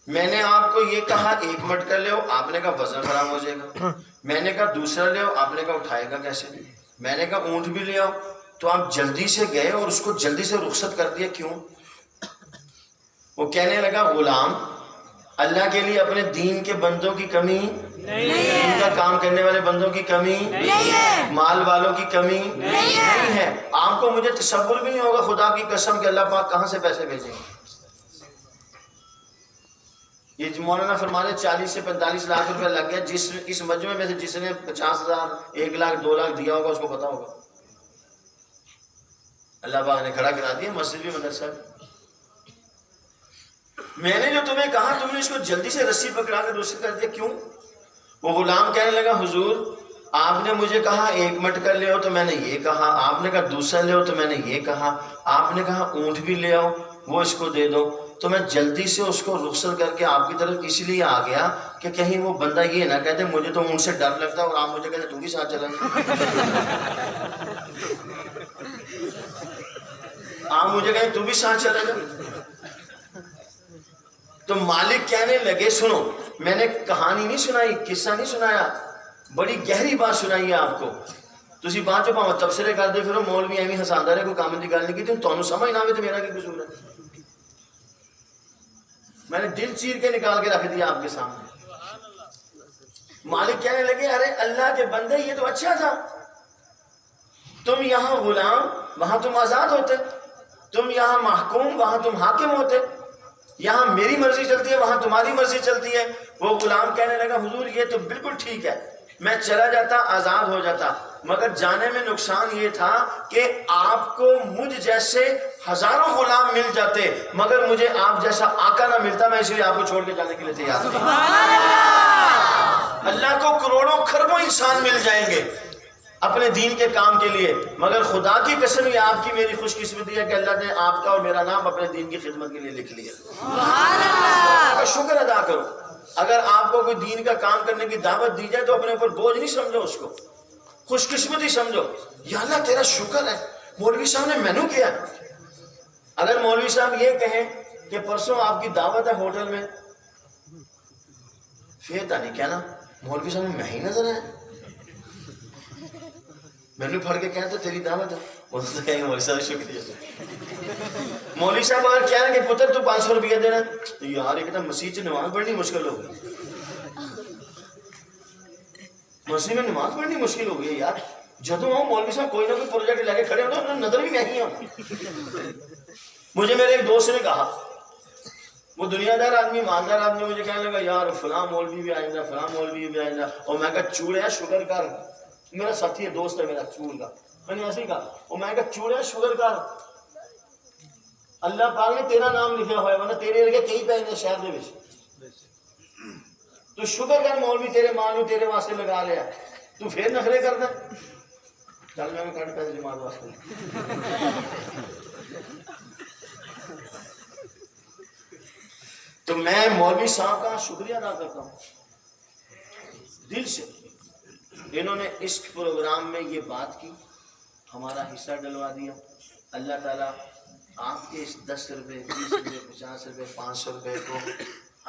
میں نے آپ کو یہ کہا 1 مٹکا لے آپ نے کہا وزن خراب ہو جائے گا، میں نے کہا دوسرا لے آپ نے کہا اٹھائے گا کیسے، میں نے کہا اونٹ بھی لے آؤ، تو آپ جلدی سے گئے اور اس کو جلدی سے رخصت کر دیا، کیوں؟ وہ کہنے لگا غلام اللہ کے لیے اپنے دین کے بندوں کی کمی ان کا کام کرنے والے بندوں کی کمی نہیں ہے، مال والوں کی کمی نہیں ہے۔ آپ کو مجھے تصور بھی نہیں ہوگا خدا کی قسم کہ اللہ پاک کہاں سے پیسے بھیجیں گے۔ یہ مولانا فرمانے 40 سے 45 لاکھ روپے لگ گیا، جس اس مجمع میں سے جس نے 50,000 1 لاکھ 2 لاکھ دیا ہوگا اس کو پتا ہوگا۔ اللہ پاک نے کھڑا کرا دیا مسجد بھی مدرسہ بھی۔ میں نے جو تمہیں کہا تم نے اس کو جلدی سے رسی پکڑا کے دوسرے کر دیا، کیوں؟ وہ غلام کہنے لگا حضور آپ نے مجھے کہا 1 مٹکا لے آؤ تو میں نے یہ کہا، آپ نے کہا دوسرا لے آؤ تو میں نے یہ کہا، آپ نے کہا اونٹ بھی لے آؤ وہ اس کو دے دو، تو میں جلدی سے اس کو رخصت کر کے آپ کی طرف اس لیے آ گیا کہ کہیں وہ بندہ یہ نہ کہتے مجھے تو اونٹ سے ڈر لگتا ہے اور آپ مجھے کہتے تو بھی ساتھ چلا آپ مجھے کہتے تو بھی ساتھ چلا جا۔ تو مالک کہنے لگے سنو میں نے کہانی نہیں سنائی، قصہ نہیں سنایا، بڑی گہری بات سنائی ہے آپ کو، تسی بات جو پاؤں تبصرے کر دے پھر مولوی ایویں ہساندا رہے کوئی کام دی گل نہیں کی، تانوں سمجھ نہ آوے تو میرا کی قصور ہے؟ میں نے دل چیر کے نکال کے رکھ دیا آپ کے سامنے۔ مالک کہنے لگے ارے اللہ کے بندے یہ تو اچھا تھا، تم یہاں غلام وہاں تم آزاد ہوتے، تم یہاں محکوم وہاں تم حاکم ہوتے، یہاں میری مرضی چلتی ہے وہاں تمہاری مرضی چلتی ہے۔ وہ غلام کہنے لگا حضور یہ تو بالکل ٹھیک ہے، میں چلا جاتا آزاد ہو جاتا، مگر جانے میں نقصان یہ تھا کہ آپ کو مجھ جیسے ہزاروں غلام مل جاتے مگر مجھے آپ جیسا آقا نہ ملتا، میں اس لیے آپ کو چھوڑ کے جانے کے لیے تیار تھا۔ اللہ کو کروڑوں کھربوں انسان مل جائیں گے اپنے دین کے کام کے لیے، مگر خدا کی قسم یہ آپ کی میری خوش قسمتی ہے کہ اللہ نے آپ کا اور میرا نام اپنے دین کی خدمت کے لیے لکھ لیا۔ اللہ کا شکر ادا کرو۔ اگر آپ کو کوئی دین کا کام کرنے کی دعوت دی جائے تو اپنے اوپر بوجھ نہیں سمجھو، اس کو خوش قسمتی سمجھو، یا اللہ تیرا شکر ہے مولوی صاحب نے مینو کیا۔ اگر مولوی صاحب یہ کہیں کہ پرسوں آپ کی دعوت ہے ہوٹل میں، پھر تو نہیں کہنا مولوی صاحب نے میں ہی نظر آیا، مینو پڑھ کے کہتے تیری دعوت ہے، مولوی صاحب شکریہ۔ مولوی صاحب اگر کہہ رہے کہ پتر تو 500 روپیہ دینا، تو یار ایک دم مسجد سے نماز پڑھنی مشکل ہو گئی، مسجد میں نماز پڑھنی مشکل ہو گئی یار، جدوں آؤں مولوی صاحب کوئی نہ کوئی پروجیکٹ لے کے کھڑے ہوتے ہیں نظر بھی میں ہی ہوں۔ مجھے میرے ایک دوست نے کہا، وہ دنیا دار آدمی ایماندار آدمی، مجھے کہنے لگا یار فلاں مولوی بھی آئندہ فلاں مولوی بھی آئندہ، اور میں کہا چوڑیا شکر کر، میرا ساتھی ہے دوست ہے میرا چور کا، میں نے ایسے ہی کہا، اور میں کہا چوڑیا شکر کر، اللہ پاک نے تیرا نام لکھا ہوا ہے ورنہ تیرے لگے کئی پہ ہیں شہر دے وچ، تو شکر کر مولوی تیرے ماں نو تیرے واسطے لگا لیا، تو پھر نخرے کردا چل میں کٹ پیسے جماعت واسطے۔ تو میں مولوی صاحب کا شکریہ ادا کرتا ہوں دل سے، انہوں نے اس پروگرام میں یہ بات کی، ہمارا حصہ ڈلوا دیا۔ اللہ تعالیٰ آپ کے اس 10 روپے 20 روپے 50 روپے 500 روپے کو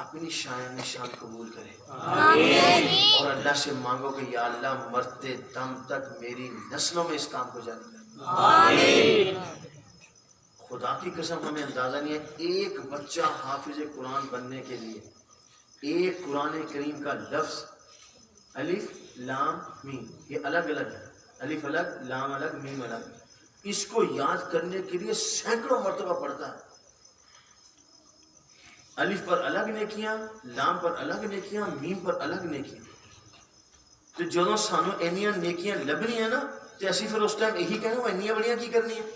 اپنی شان نشان قبول کرے، اور اللہ سے مانگو کہ یا اللہ مرتے دم تک میری نسلوں میں اس کام کو جاری کر۔ خدا کی قسم ہمیں اندازہ نہیں ہے، ایک بچہ حافظ قرآن بننے کے لیے ایک قرآن کریم کا لفظ الف لام میم، یہ الگ الگ ہے، الف الگ لام الگ میم الگ، اس کو یاد کرنے کے لیے سینکڑوں مرتبہ پڑھتا ہے۔ الف پر الگ نیکیاں، لام پر الگ نیکیاں، میم پر الگ نیکیاں، تو جدوں سانو اینیاں نیکیاں لبنی ہیں نا تو اسی پھر اس ٹائم یہی کہنا وہ اینیاں بڑیاں کی کرنی ہیں،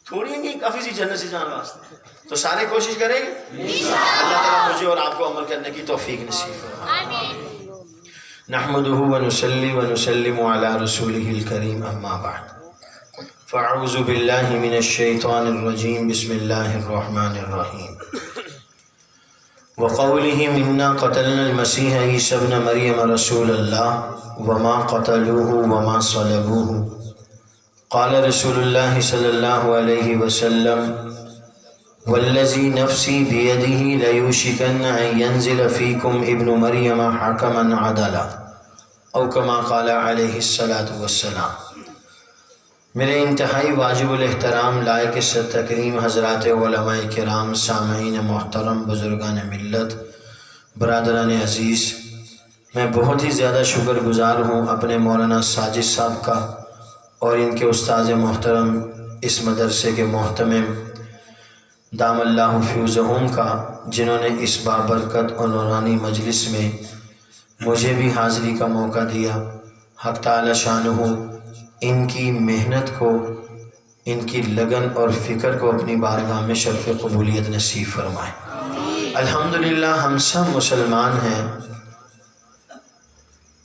تھوڑی نہیں کافی سی جنت سے جان واسطے، تو سارے کوشش کریں گے، اللہ تعالیٰ مجھے اور آپ کو عمل کرنے کی توفیق نصیب فرمائے۔ نحمده ونصلي ونسلم على رسوله الكريم اما بعد فاعوذ بالله من الشيطان الرجيم بسم الله الرحمن الرحيم وقوله منا قتلنا المسيح عيسى ابن مريم رسول الله وما قتلوه وما صلبوه قال رسول الله صلى الله عليه وسلم والذي نفسي بيده ليوشكن أن ينزل فيكم ابن مريم حكما عدلا أو كما قال عليه الصلاة والسلام۔ میرے انتہائی واجب الاحترام لائق عزت تکریم حضرات علماء کرام، سامعین محترم، بزرگان ملت، برادران عزیز، میں بہت ہی زیادہ شکر گزار ہوں اپنے مولانا ساجد صاحب کا اور ان کے استاذ محترم اس مدرسے کے محتمم دام اللہ فیوزہم کا، جنہوں نے اس بابرکت اور نورانی مجلس میں مجھے بھی حاضری کا موقع دیا۔ حق تعالی شانہ ان کی محنت کو، ان کی لگن اور فکر کو اپنی بارگاہ میں شرف قبولیت نصیب فرمائے۔ الحمدللہ ہم سب مسلمان ہیں،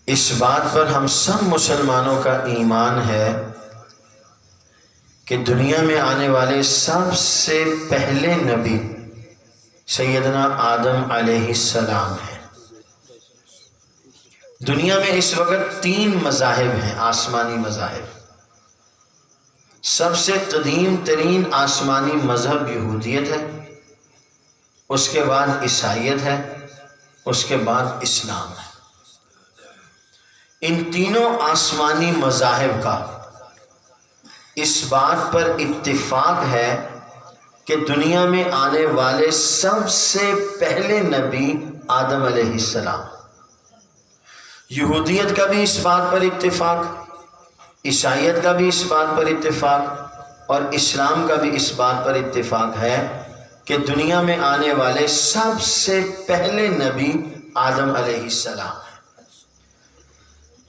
اس بات پر ہم سب مسلمانوں کا ایمان ہے کہ دنیا میں آنے والے سب سے پہلے نبی سیدنا آدم علیہ السلام ہیں۔ دنیا میں اس وقت 3 مذاہب ہیں، آسمانی مذاہب۔ سب سے قدیم ترین آسمانی مذہب یہودیت ہے، اس کے بعد عیسائیت ہے، اس کے بعد اسلام ہے۔ ان تینوں آسمانی مذاہب کا اس بات پر اتفاق ہے کہ دنیا میں آنے والے سب سے پہلے نبی آدم علیہ السلام۔ یہودیت کا بھی اس بات پر اتفاق، عیسائیت کا بھی اس بات پر اتفاق اور اسلام کا بھی اس بات پر اتفاق ہے کہ دنیا میں آنے والے سب سے پہلے نبی آدم علیہ السلام ہے۔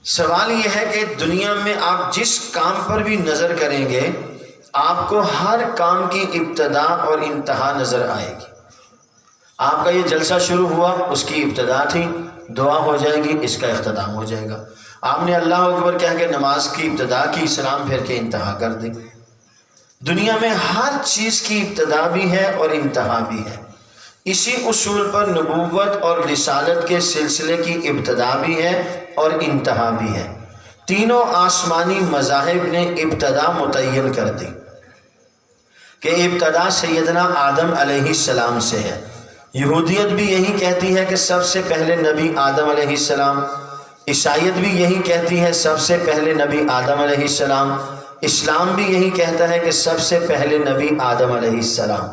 سوال یہ ہے کہ دنیا میں آپ جس کام پر بھی نظر کریں گے، آپ کو ہر کام کی ابتدا اور انتہا نظر آئے گی۔ آپ کا یہ جلسہ شروع ہوا، اس کی ابتدا تھی، دعا ہو جائے گی، اس کا اختتام ہو جائے گا۔ آپ نے اللہ اکبر کہہ کے نماز کی ابتدا کی، سلام پھیر کے انتہا کر دی۔ دنیا میں ہر چیز کی ابتدا بھی ہے اور انتہا بھی ہے۔ اسی اصول پر نبوت اور رسالت کے سلسلے کی ابتدا بھی ہے اور انتہا بھی ہے۔ تینوں آسمانی مذاہب نے ابتدا متعین کر دی کہ ابتدا سیدنا آدم علیہ السلام سے ہے۔ یہودیت بھی یہی کہتی ہے کہ سب سے پہلے نبی آدم علیہ السلام، عیسائیت بھی یہی کہتی ہے سب سے پہلے نبی آدم علیہ السلام، اسلام بھی یہی کہتا ہے کہ سب سے پہلے نبی آدم علیہ السلام۔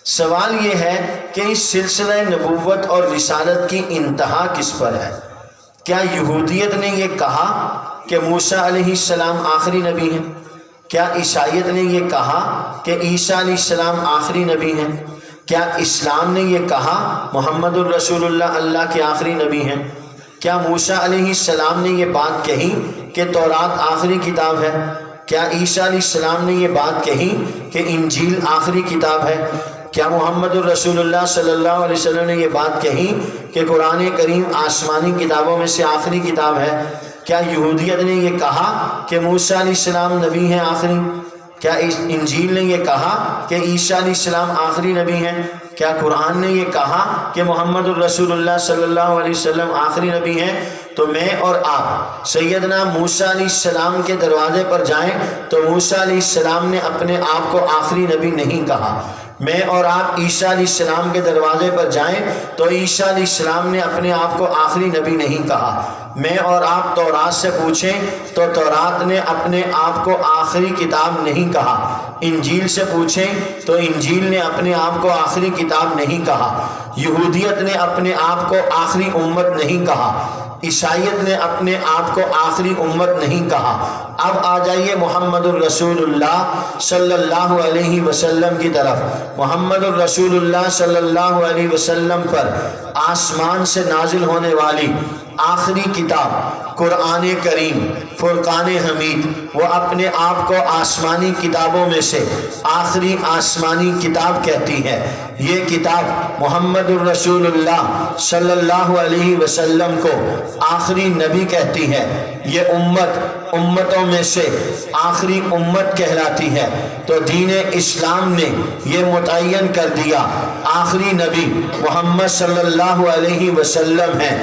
سوال یہ ہے کہ اس سلسلہ نبوت اور رسالت کی انتہا کس پر ہے؟ کیا یہودیت نے یہ کہا کہ موسیٰ علیہ السلام آخری نبی ہیں؟ کیا عیسائیت نے یہ کہا کہ عیسیٰ علیہ السلام آخری نبی ہیں؟ کیا اسلام نے یہ کہا محمد الرسول اللہ اللہ کے آخری نبی ہیں؟ کیا موسیٰ علیہ السلام نے یہ بات کہی کہ تورات آخری کتاب ہے؟ کیا عیسیٰ علیہ السلام نے یہ بات کہی کہ انجیل آخری کتاب ہے؟ کیا محمد الرسول اللہ صلی اللہ علیہ وسلم نے یہ بات کہی کہ قرآن کریم آسمانی کتابوں میں سے آخری کتاب ہے؟ کیا یہودیت نے یہ کہا کہ موسیٰ علیہ السلام نبی ہیں آخری؟ کیا انجیل نے یہ کہا کہ عیسیٰ علیہ السلام آخری نبی ہیں؟ کیا قرآن نے یہ کہا کہ محمد الرسول اللہ صلی اللہ علیہ وسلم آخری نبی ہیں؟ تو میں اور آپ سیدنا موسیٰ علیہ السلام کے دروازے پر جائیں تو موسیٰ علیہ السلام نے اپنے آپ کو آخری نبی نہیں کہا۔ میں اور آپ عیسیٰ علیہ السلام کے دروازے پر جائیں تو عیسیٰ علیہ السلام نے اپنے آپ کو آخری نبی نہیں کہا۔ میں اور آپ تورات سے پوچھیں تو تورات نے اپنے آپ کو آخری کتاب نہیں کہا۔ انجیل سے پوچھیں تو انجیل نے اپنے آپ کو آخری کتاب نہیں کہا۔ یہودیت نے اپنے آپ کو آخری امت نہیں کہا۔ عیسائیت نے اپنے آپ کو آخری امت نہیں کہا۔ اب آ جائیے محمد الرسول اللہ صلی اللہ علیہ وسلم کی طرف۔ محمد الرسول اللہ صلی اللہ علیہ وسلم پر آسمان سے نازل ہونے والی آخری کتاب قرآن کریم فرقان حمید، وہ اپنے آپ کو آسمانی کتابوں میں سے آخری آسمانی کتاب کہتی ہے۔ یہ کتاب محمد الرسول اللہ صلی اللہ علیہ وسلم کو آخری نبی کہتی ہے۔ یہ امت امتوں میں سے آخری امت کہلاتی ہے۔ تو دین اسلام نے یہ متعین کر دیا آخری نبی محمد صلی اللہ علیہ وسلم ہے،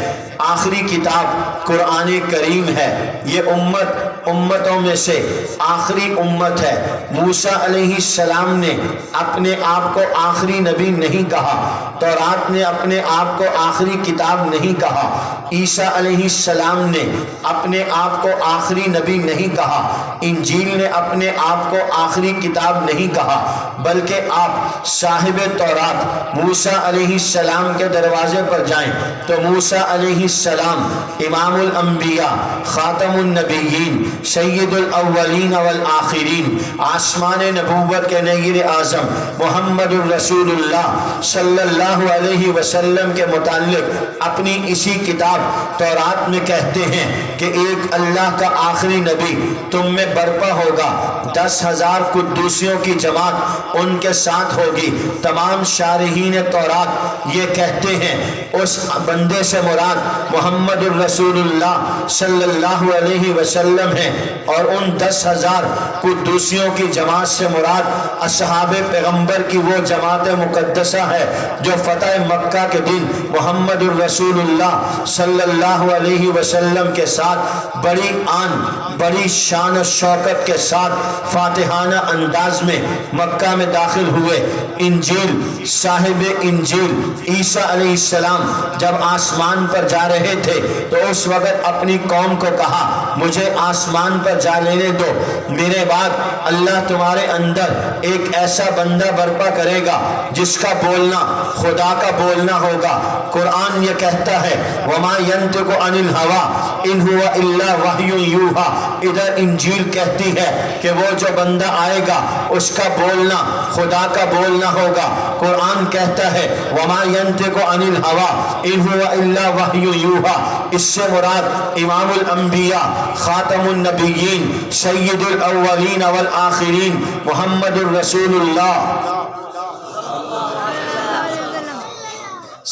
آخری کتاب قرآن کریم ہے۔ یہ امت امتوں میں سے آخری امت ہے۔ موسیٰ علیہ السلام نے اپنے آپ کو آخری نبی نہیں کہا، تورات نے اپنے آپ کو آخری کتاب نہیں کہا، عیسیٰ علیہ السلام نے اپنے آپ کو آخری نبی نہیں کہا، انجیل نے اپنے آپ کو آخری کتاب نہیں کہا، بلکہ آپ صاحب تورات موسیٰ علیہ السلام کے دروازے پر جائیں تو موسیٰ علیہ السلام امام الانبیاء، خاتم النبیین، سید الاولین والآخرین، آسمان نبوت کے نیر اعظم محمد الرسول اللہ صلی اللہ علیہ وسلم کے متعلق اپنی اسی کتاب تورات میں کہتے ہیں کہ ایک اللہ کا آخری نبی تم میں برپا ہوگا، 10,000 قدوسیوں کی جماعت ان کے ساتھ ہوگی۔ تمام شارحین تورات یہ کہتے ہیں اس بندے سے مراد محمد الرسول اللہ صلی اللہ علیہ وسلم ہے، اور ان 10,000 قدوسیوں کی جماعت سے مراد اصحاب پیغمبر کی وہ جماعت مقدسہ ہے جو فتح مکہ کے دن محمد الرسول اللہ صلی اللہ علیہ وسلم کے ساتھ بڑی آن، بڑی شان و شوکت کے ساتھ فاتحانہ انداز میں مکہ میں داخل ہوئے۔ انجیل، صاحب انجیل عیسیٰ علیہ السلام جب آسمان پر جا رہے تھے تو اس وقت اپنی قوم کو کہا مجھے آسمان پر جا لینے دو، میرے بعد اللہ تمہارے اندر ایک ایسا بندہ برپا کرے گا جس کا بولنا خدا کا بولنا ہوگا۔ قرآن یہ کہتا ہے وما ينطق عن الهوى ان هو الا وحی یوحی، ادھر انجیل کہتی ہے کہ وہ جو بندہ آئے گا اس کا بولنا خدا کا بولنا ہوگا۔ قرآن کہتا ہے وما ينطق عن الهوى ان هو الا وحی یوحی، اس سے مراد امام الانبیاء، خاتم النبیین، سید الاولین والآخرین محمد الرسول اللہ۔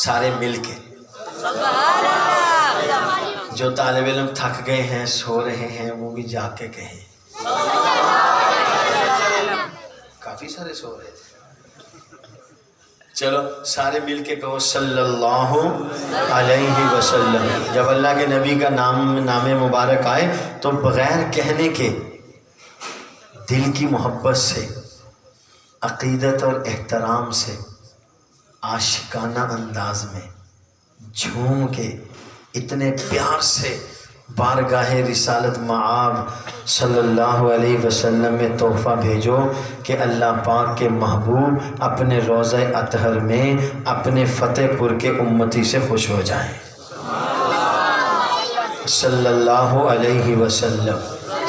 سارے مل کے جو طالب علم تھک گئے ہیں، سو رہے ہیں، وہ بھی جاگ کے کہیں۔ کافی سارے سو رہے تھے، چلو سارے مل کے کہو صلی اللہ علیہ وسلم۔ جب اللہ کے نبی کا نام مبارک آئے تو بغیر کہنے کے دل کی محبت سے، عقیدت اور احترام سے، عاشقانہ انداز میں جھوم کے اتنے پیار سے بارگاہ رسالت مآب صلی اللہ علیہ وسلم میں تحفہ بھیجو کہ اللہ پاک کے محبوب اپنے روضہ اطہر میں اپنے فتح پور کے امتی سے خوش ہو جائیں صلی اللہ علیہ وسلم،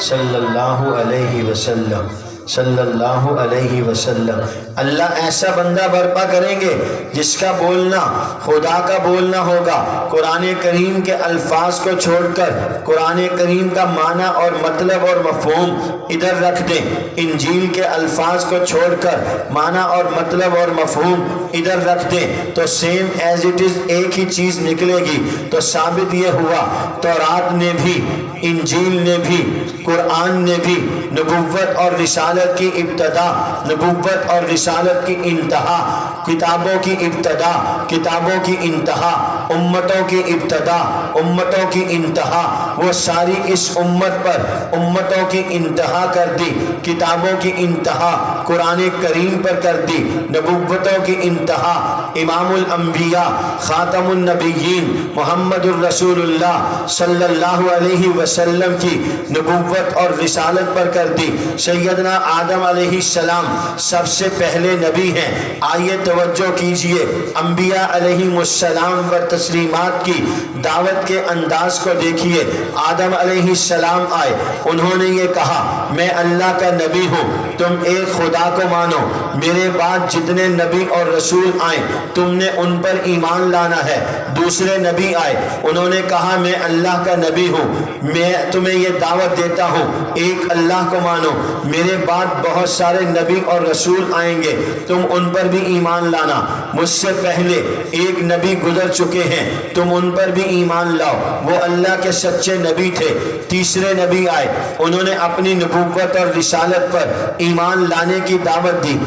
صلی اللہ علیہ وسلم، صلی اللہ علیہ وسلم۔ اللہ ایسا بندہ برپا کریں گے جس کا بولنا خدا کا بولنا ہوگا۔ قرآن کریم کے الفاظ کو چھوڑ کر قرآن کریم کا معنی اور مطلب اور مفہوم ادھر رکھ دیں، انجیل کے الفاظ کو چھوڑ کر معنی اور مطلب اور مفہوم ادھر رکھ دیں تو سیم ایز اٹ از ایک ہی چیز نکلے گی۔ تو ثابت یہ ہوا تورات نے بھی، انجیل نے بھی، قرآن نے بھی نبوت اور رسالت کی ابتدا، نبوت اور رسالت کی انتہا، کتابوں کی ابتدا، کتابوں کی انتہا، امتوں کی ابتدا، امتوں کی انتہا، وہ ساری اس امت پر امتوں کی انتہا کر دی، کتابوں کی انتہا قرآن کریم پر کر دی، نبوتوں کی انتہا امام الانبیاء، خاتم النبیین محمد الرسول اللہ صلی اللہ علیہ وسلم کی نبوت اور رسالت پر کر دی۔ سیدنا آدم علیہ السلام سب سے پہلے نبی ہیں۔ آئیے توجہ کیجئے، انبیاء علیہ السلام و تسلیمات کی دعوت کے انداز کو دیکھیے۔ آدم علیہ السلام آئے، انہوں نے یہ کہا میں اللہ کا نبی ہوں، تم ایک خدا کو مانو، میرے بعد جتنے نبی اور رسول آئیں تم نے ان پر ایمان لانا ہے۔ دوسرے نبی آئے، انہوں نے کہا میں اللہ کا نبی ہوں، میں تمہیں یہ دعوت دیتا ہوں ایک اللہ کو مانو، میرے بعد بہت سارے نبی اور رسول آئیں گے، تم ان پر بھی ایمان لانا، مجھ سے پہلے ایک نبی گزر چکے ہیں تم ان پر بھی ایمان لاؤ، وہ اللہ کے سچے نبی تھے۔ تیسرے نبی آئے، انہوں نے اپنی نبوت اور رسالت پر ایمان لانے کی دعوت دی،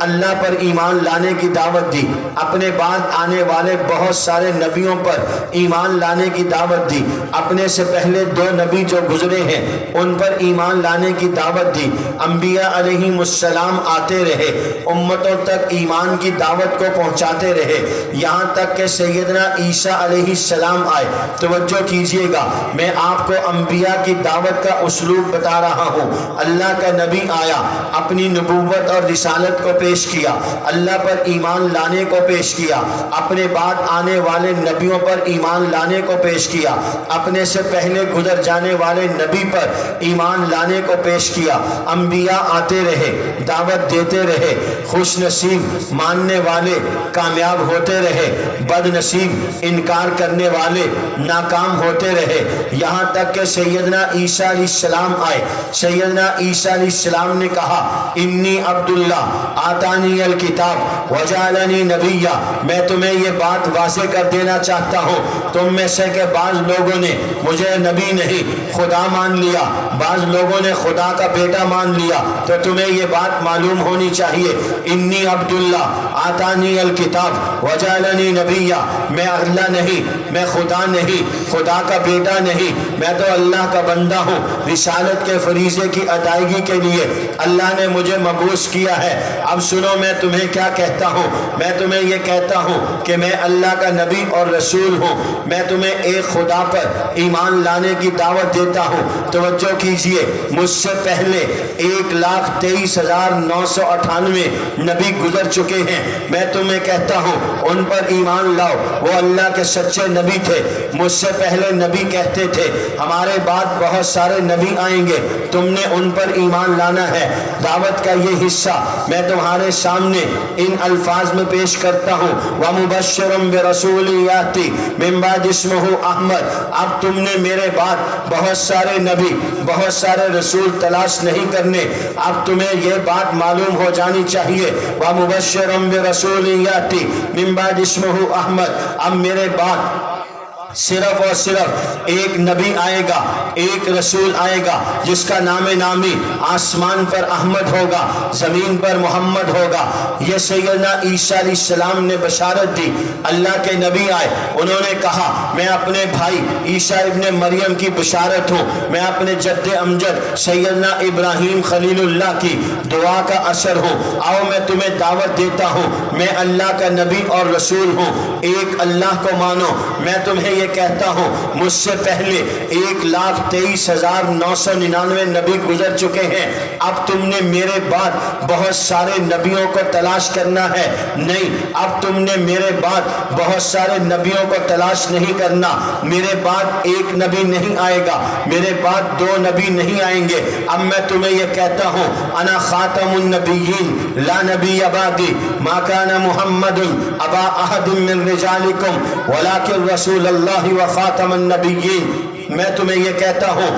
اللہ پر ایمان لانے کی دعوت دی، اپنے بعد آنے والے بہت سارے نبیوں پر ایمان لانے کی دعوت دی، اپنے سے پہلے دو نبی جو گزرے ہیں ان پر ایمان لانے کی دعوت دی۔ انبیاء علیہ السلام آتے رہے، امتوں تک ایمان کی دعوت کو پہنچاتے رہے، یہاں تک کہ سیدنا عیسیٰ علیہ السلام آئے۔ توجہ کیجئے گا، میں آپ کو انبیاء کی دعوت کا اسلوب بتا رہا ہوں۔ اللہ کا نبی آیا، اپنی نبوت اور رسالت کو پیش کیا، اللہ پر ایمان لانے کو پیش کیا، اپنے بعد آنے والے نبیوں پر ایمان لانے کو پیش کیا، اپنے سے پہلے گزر جانے والے نبی پر ایمان لانے کو پیش کیا۔ انبیاء آتے رہے، دعوت دیتے رہے، خوش نصیب ماننے والے کامیاب ہوتے رہے، بد نصیب انکار کرنے والے ناکام ہوتے رہے، یہاں تک کہ سیدنا عیسیٰ علیہ السلام آئے۔ سیدنا عیسیٰ علیہ السلام نے کہا انی عبداللہ آتانی الکتاب وجعلنی نبیا۔ میں تمہیں یہ بات واضح کر دینا چاہتا ہوں، تم میں سے کہ بعض لوگوں نے مجھے نبی نہیں خدا مان لیا، بعض لوگوں نے خدا کا بیٹا مان لیا، تو تمہیں یہ بات معلوم ہونی چاہیے انی عبداللہ آتانی الکتاب وجعلنی نبیا۔ میں اللہ نہیں، میں خدا نہیں، خدا کا بیٹا نہیں، میں تو اللہ کا بندہ ہوں۔ رسالت کے فریضے کی ادائیگی کے لیے اللہ نے مجھے مبعوث کیا ہے۔ اب سنو میں تمہیں کیا کہتا ہوں، میں تمہیں یہ کہتا ہوں کہ میں اللہ کا نبی اور رسول ہوں، میں تمہیں ایک خدا پر ایمان لانے کی دعوت دیتا ہوں۔ توجہ کیجئے، مجھ سے پہلے 1,23,998 نبی گزر چکے ہیں، میں تمہیں کہتا ہوں ان پر ایمان لاؤ، وہ اللہ کے سچے نبی تھے۔ مجھ سے پہلے نبی کہتے تھے ہمارے بعد بہت سارے نبی آئیں گے، تم نے ان پر ایمان لانا ہے۔ دعوت کا یہ حصہ میں تمہارے سامنے ان الفاظ میں پیش کرتا ہوں وَمُبَشِّرٌ بِرَسُولٍ يَأْتِي مِن بَعْدِهِ اسْمُهُ احمد۔ اب تم نے میرے بعد بہت سارے نبی، بہت سارے رسول تلاش نہیں کرنے، اب تمہیں یہ بات معلوم ہو جانی چاہیے وَمُبَشِّرٌ بِرَسُولٍ يَأْتِي مِن بَعْدِهِ اسْمُهُ احمد۔ اب میرے بعد صرف اور صرف ایک نبی آئے گا، ایک رسول آئے گا جس کا نام نامی آسمان پر احمد ہوگا، زمین پر محمد ہوگا۔ یہ سیدنا عیسیٰ علیہ السلام نے بشارت دی۔ اللہ کے نبی آئے، انہوں نے کہا میں اپنے بھائی عیسیٰ ابن مریم کی بشارت ہوں، میں اپنے جد امجد سیدنا ابراہیم خلیل اللہ کی دعا کا اثر ہوں۔ آؤ میں تمہیں دعوت دیتا ہوں، میں اللہ کا نبی اور رسول ہوں، ایک اللہ کو مانو۔ میں تمہیں یہ کہتا ہوں مجھ سے پہلے 1,23,999 نبی گزر چکے ہیں، اب تم نے میرے بعد بہت سارے نبیوں کو تلاش کرنا ہے؟ نہیں، اب تم نے میرے بعد بہت سارے نبیوں کو تلاش نہیں کرنا۔ میرے بعد ایک نبی نہیں آئے گا، میرے بعد 2 نبی نہیں آئیں گے۔ اب میں تمہیں یہ کہتا ہوں انا خاتم النبیین لا نبی بعدی ما کان محمد ابا احد من رجالکم ولکن رسول اللہ و خاتم النبیین۔ میں تمہیں یہ کہتا ہوں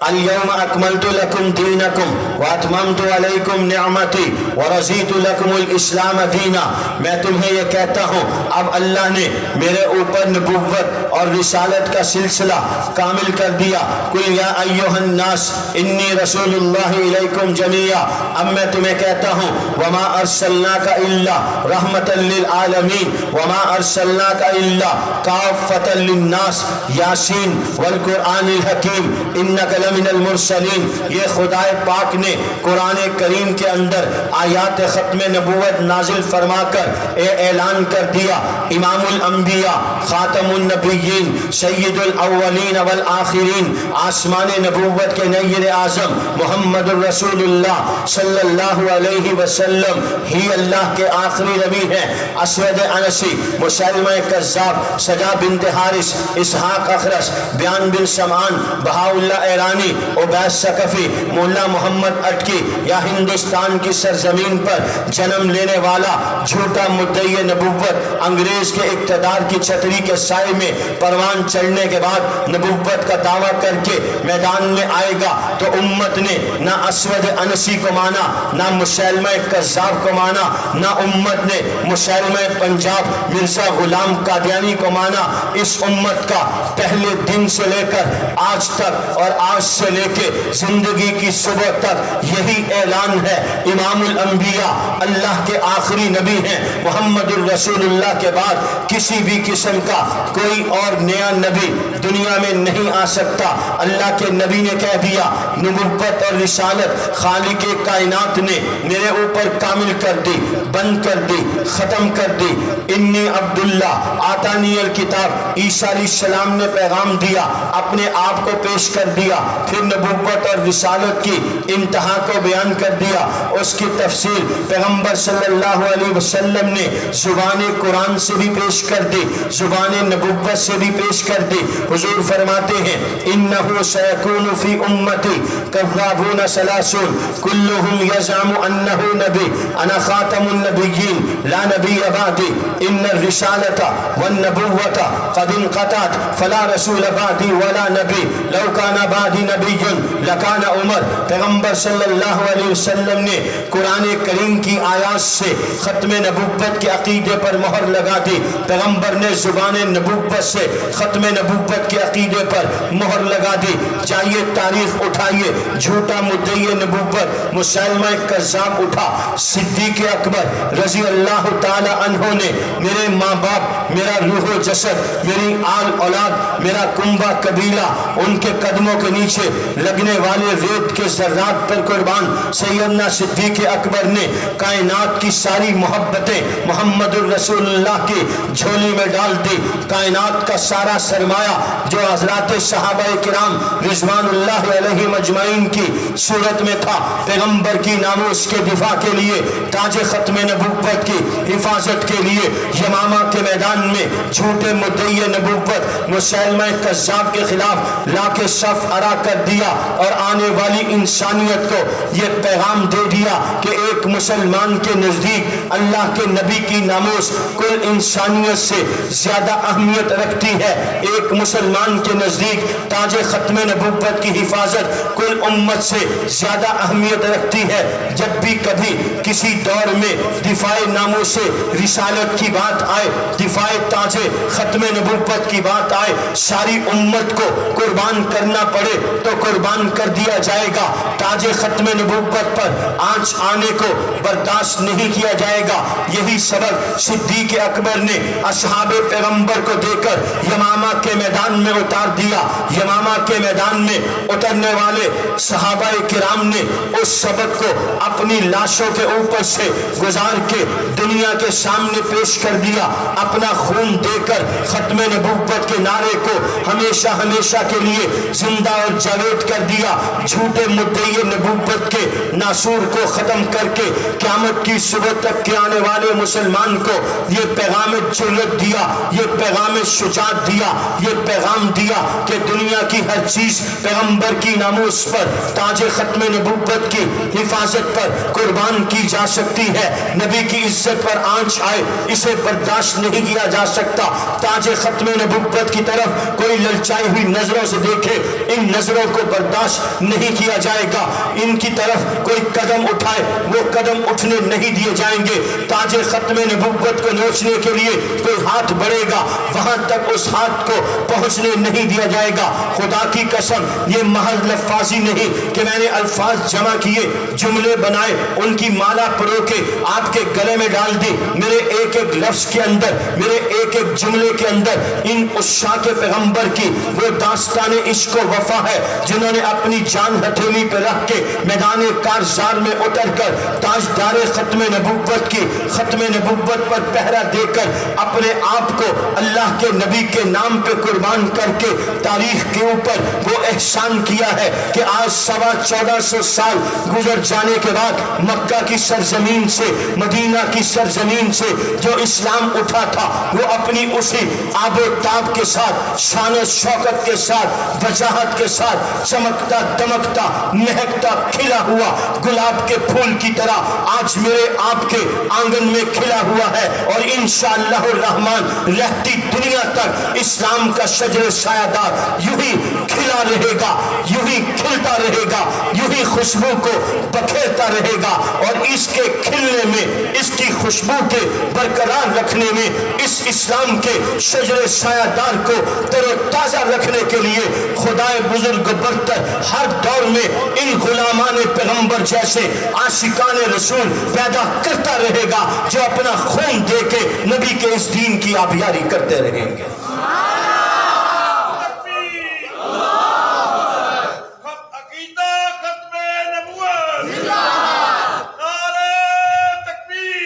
اليوم اکملت لکم دینکم واتممت علیکم نعمتی ورضیت لکم الاسلام دینا۔ میں تمہیں یہ کہتا ہوں اب اللہ نے میرے اوپر نبوت اور رسالت کا سلسلہ کامل کر دیا۔ قل یا ایھا الناس انی رسول اللہ الیکم جمیعا۔ اب میں تمہیں کہتا ہوں وما ارسلناک الا رحمتا للعالمین وما ارسلناک الا کافۃ للناس یاسین والقرآن الحکیم انک من المرسلین۔ یہ خدا پاک نے قرآن کریم کے اندر آیات ختم نبوت نازل فرما کر اعلان کر دیا امام الانبیاء خاتم النبیین سید الاولین والآخرین، آسمان نبوت کے نیر اعظم محمد الرسول اللہ صلی اللہ علیہ وسلم ہی اللہ کے آخری نبی ہیں۔ اسود انسی، مسلمہ کذاب، سجا بنت حارث، اسحاق اخرس، بیان بن سمعان، بہاءاللہ ایرانی، عبید ثقفی، مولا محمد اٹکی، یا ہندوستان کی سرزمین پر جنم لینے والا جھوٹا مدعی نبوت انگریز کے اقتدار کی چھتری کے سائے میں پروان چڑھنے کے بعد نبوت کا دعویٰ کر کے میدان میں آئے گا تو امت نے نہ اسود انسی کو مانا، نہ مسلمہ کذاب کو مانا، نہ امت نے مسلمہ پنجاب مرزا غلام قادیانی کو مانا۔ اس امت کا پہلے دن سے لے کر آج تک اور آج سے لے کے زندگی کی صبح تک یہی اعلان ہے، امام الانبیاء اللہ کے آخری نبی ہیں، محمد الرسول اللہ کے بعد کسی بھی قسم کا کوئی اور نیا نبی دنیا میں نہیں آ سکتا۔ اللہ کے نبی نے کہہ دیا نبوت اور رسالت خالق کائنات نے میرے اوپر کامل کر دی، بند کر دی، ختم کر دی۔ انی عبداللہ آتانی الکتاب، عیسیٰ علیہ السلام نے پیغام دیا، اپنے آپ کو پیش کر دیا، پھر نبوت اور رسالت کی انتہا کو بیان کر دیا، اس کی تفصیل پیغمبر صلی اللہ علیہ وسلم نے زبان قرآن سے بھی پیش کر دی، زبان نبوت سے بھی پیش کر دی۔ حضور فرماتے ہیں انہ سیکون فی امتی کذابون ثلاثون کلہم یزعم انہ نبی انا خاتم النبیین لا نبی بعدی ان الرسالۃ والنبوۃ قد انقطعت فلا رسول بعدی ولا نبی لو کان بعدی نبی لکان عمر۔ پیغمبر صلی اللہ علیہ وسلم نے قرآن کریم کی آیات سے ختم نبوت کے عقیدے پر مہر لگا دی، پیغمبر نے زبان نبوت سے ختم نبوت کے عقیدے پر مہر لگا دی۔ چاہیے تاریخ اٹھائیے، جھوٹا مدعی نبوت مسلمہ کذاب اٹھا، صدیق اکبر رضی اللہ تعالی عنہ نے میرے ماں باپ، میرا روح و جسد، میری آل اولاد، میرا کنبہ قبیلہ، ان کے قدموں کے نیچے لگنے والے ریت کے ذرات پر قربان سیدنا صدیق اکبر نے کائنات کی ساری محبتیں محمد الرسول اللہ کی جھولی میں ڈال دی۔ کائنات کا سارا سرمایہ جو حضرات صحابہ کرام رضوان اللہ علیہ مجمعین کی صورت میں تھا، پیغمبر کی ناموس کے دفاع کے لیے، تاج ختم نبوت کی حفاظت کے لیے یمامہ کے میدان میں جھوٹے مدعی نبوت مسلمہ کذاب کے خلاف لا کے صف ارا کر دیا اور آنے والی انسانیت کو یہ پیغام دے دیا کہ ایک مسلمان کے نزدیک اللہ کے نبی کی ناموس کل انسانیت سے زیادہ اہمیت رکھتی ہے، ایک مسلمان کے نزدیک تاج ختم نبوت کی حفاظت کل امت سے زیادہ اہمیت رکھتی ہے۔ جب بھی کبھی کسی دور میں دفاع ناموس رسالت کی بات آئے، دفاع تاج ختم نبوت کی بات آئے، ساری امت کو قربان کرنا پڑے تو قربان کر دیا جائے گا۔ تاج ختم نبوت پر آنچ آنے کو برداشت نہیں کیا جائے گا۔ یہی سبب صدیق اکبر نے اصحاب پیغمبر کو دے کر یمامہ کے میدان میں اتار دیا۔ یمامہ کے میدان میں اترنے والے صحابہ کرام نے اس سبق کو اپنی لاشوں کے اوپر سے گزار کے دنیا کے سامنے پیش کر دیا، اپنا خون دے کر ختم نبوت کے نعرے کو ہمیشہ ہمیشہ کے لیے زندہ اور جاوید کر دیا۔ جھوٹے مدعی نبوت کے ناسور کو ختم کر کے قیامت کی صبح تک کے آنے والے مسلمان کو یہ پیغام جرأت دیا، یہ پیغام شجاعت دیا، یہ پیغام دیا کہ دنیا کی ہر چیز پیغمبر کی ناموس پر، تاج ختم نبوت کی حفاظت پر قربان کی جا سکتی ہے۔ نبی کی عزت پر آنچ آئے اسے برداشت نہیں کیا جا سکتا۔ تاج ختم نبوت کی طرف کوئی للچائی ہوئی نظروں سے دیکھے، ان نظروں کو برداشت نہیں کیا جائے گا۔ ان کی طرف کوئی قدم اٹھائے وہ قدم اٹھنے نہیں دیے جائیں گے۔ تاج ختم نبوت کو نوچنے کے لیے کوئی ہاتھ بڑھے گا، وہاں تک اس ہاتھ کو پہنچنے نہیں دیا جائے گا۔ خدا کی قسم یہ محض لفاظی نہیں کہ میں نے الفاظ جمع کیے، جملے بنائے، ان کی مالا پرو کے آپ کے گلے میں ڈال دی۔ میرے ایک ایک لفظ کے اندر، میرے ایک ایک جملے کے اندر ان عشاق پیغمبر کی وہ داستان عشق و وفا ہے جنہوں نے اپنی جان ہتھیلی پہ رکھ کے میدان کارزار میں اتر کر تاجدار ختم نبوت کی ختم نبوت پر پہرا دے کر اپنے آپ کو اللہ کے نبی کے نام پہ قربان کر کے تاریخ کے اوپر وہ احسان کیا ہے کہ آج 1450 سال گزر جانے کے بعد مکہ کی سرزمین سے، مدینہ کی سرزمین سے جو اسلام اٹھا تھا، وہ اپنی اسی آب و تاب کے ساتھ، شان و شوکت کے ساتھ، وجاہت کے ساتھ، چمکتا دمکتا مہکتا کھلا ہوا گلاب کے پھول کی طرح آج میرے آپ کے آنگن میں کھلا ہوا ہے، اور انشاءاللہ الرحمن رہتی دنیا تک اسلام کا شجر سایہ دار یوں ہی کھلا رہے گا، یوں ہی کھلتا رہے گا، یوں ہی خوشبو کو بکھیرتا رہے گا۔ اور اس کے کھلنے میں، اس کی خوشبو کے برقرار رکھنے میں، اس اسلام کے شجر سایہ دار کو تر و تازہ رکھنے کے لیے خدائے بزرگ بزرگ برتر ہر دور میں ان غلامان پیغمبر جیسے عاشقان رسول پیدا کرتا رہے گا جو اپنا خون دے کے نبی کے اس دین کی آبیاری کرتے رہیں گے.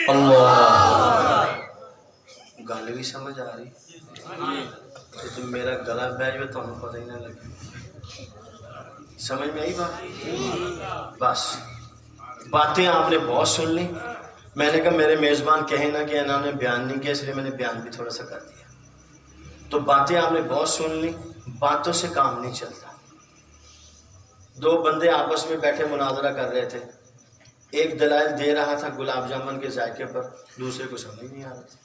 اللہ گل بھی سمجھ آ رہی تو میرا گلا بہ جائے تو پتہ ہی نہ لگے. سمجھ میں آئی بات؟ بس باتیں آپ نے بہت سن لی. میں نے کہا میرے میزبان کہیں نہ کہ انہوں نے بیان نہیں کیا اس لیے میں نے بیان بھی تھوڑا سا کر دیا. تو باتیں آپ نے بہت سن لی. باتوں سے کام نہیں چلتا. دو بندے آپس میں بیٹھے مناظرہ کر رہے تھے. ایک دلائل دے رہا تھا گلاب جامن کے ذائقے پر, دوسرے کو سمجھ نہیں آ رہا تھا.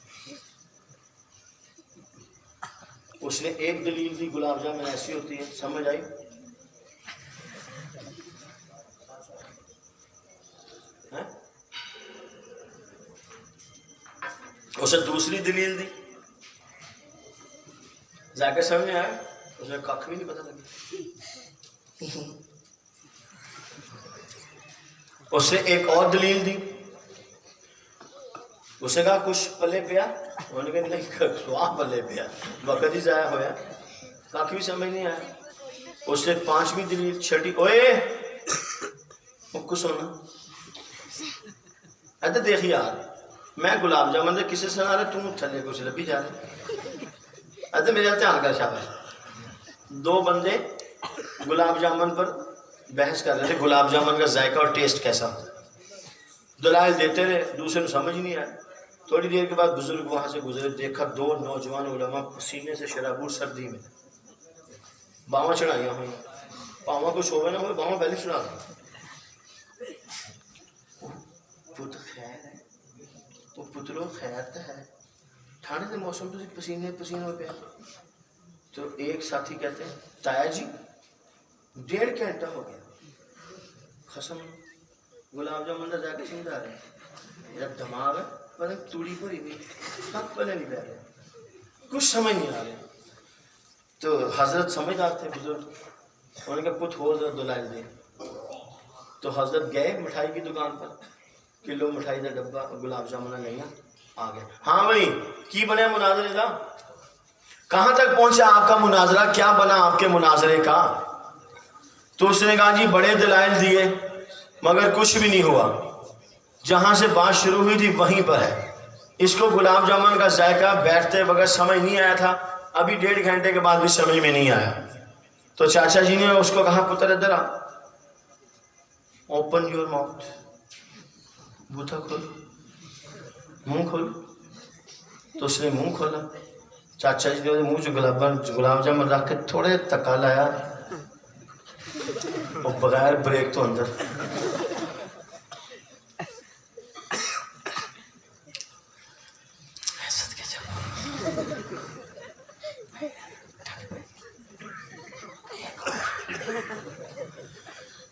اس نے ایک دلیل دی گلاب جامن ایسی ہوتی ہے, سمجھ آئی؟ اسے دوسری دلیل دی, ذائقہ سمجھ میں آیا؟ اس نے کھ بھی نہیں پتہ لگی. اس نے ایک اور دلیل دی. اس نے کہا کچھ پلے پیا, انہوں نے کہا نہیں سواب پلے پیا, وقت ہی ضائع ہویا, کھ بھی سمجھ نہیں آیا. اس نے پانچویں دلیل چھٹی, اوئے کچھ سونا ادھر دیکھ یار, میں گلاب جامن دے کسے سنا رہا, تم تھلے کچھ لبھی جا رہے. ادھر میرا دھیان کر شاباش. دو بندے گلاب جامن پر بحث کر رہے تھے, گلاب جامن کا ذائقہ اور ٹیسٹ کیسا ہوتا ہے. دلائل دیتے رہے, دوسرے کو سمجھ نہیں آیا. تھوڑی دیر کے بعد بزرگ وہاں سے گزرے, دیکھا دو نوجوان علماء پسینے سے شرابور سردی میں باواں چڑھائیاں ہوئی, پاواں کو شوبے نہ ہوئے, باواں پہلے چڑھا دیں. پت خیر ہے, وہ پتلو خیر تو ہے, ٹھنڈ کے موسم تو پسینے پسینے ہو پیا. تو ایک ساتھی کہتے ہیں تایا جی 1.5 گھنٹہ ہو گیا, قسم گلاب جامن کا ذائقہ سمجھا رہے ہیں, جب دماغ ہے پتہ توڑی پڑی ہوئی, سب پلے نہیں پہ رہے, کچھ سمجھ نہیں آ رہے. تو حضرت سمجھدار تھے بزرگ, انہوں نے کہا پت ہو ذرا دلائل دے. تو حضرت گئے مٹھائی کی دکان پر, کلو مٹھائی کا ڈبہ گلاب جامن نہیں آ گیا. ہاں بھائی کی بنے مناظرے کا, کہاں تک پہنچا آپ کا مناظرہ, کیا بنا آپ کے مناظرے کا؟ تو اس نے کہا جی بڑے دلائل دیے مگر کچھ بھی نہیں ہوا, جہاں سے بات شروع ہوئی تھی وہیں پر ہے. اس کو گلاب جامن کا ذائقہ بیٹھتے وقت سمجھ نہیں آیا تھا, ابھی 1.5 گھنٹے کے بعد بھی سمجھ میں نہیں آیا. تو چاچا جی نے اس کو کہا پتر ادھر آ, اوپن یور ماؤتھ, بوتھا کھول, منہ کھول. تو اس نے منہ کھولا. چاچا جی نے منہ جو گلاب جامن رکھ کے تھوڑے تکا لایا, اور بغیر بریک تو اندر.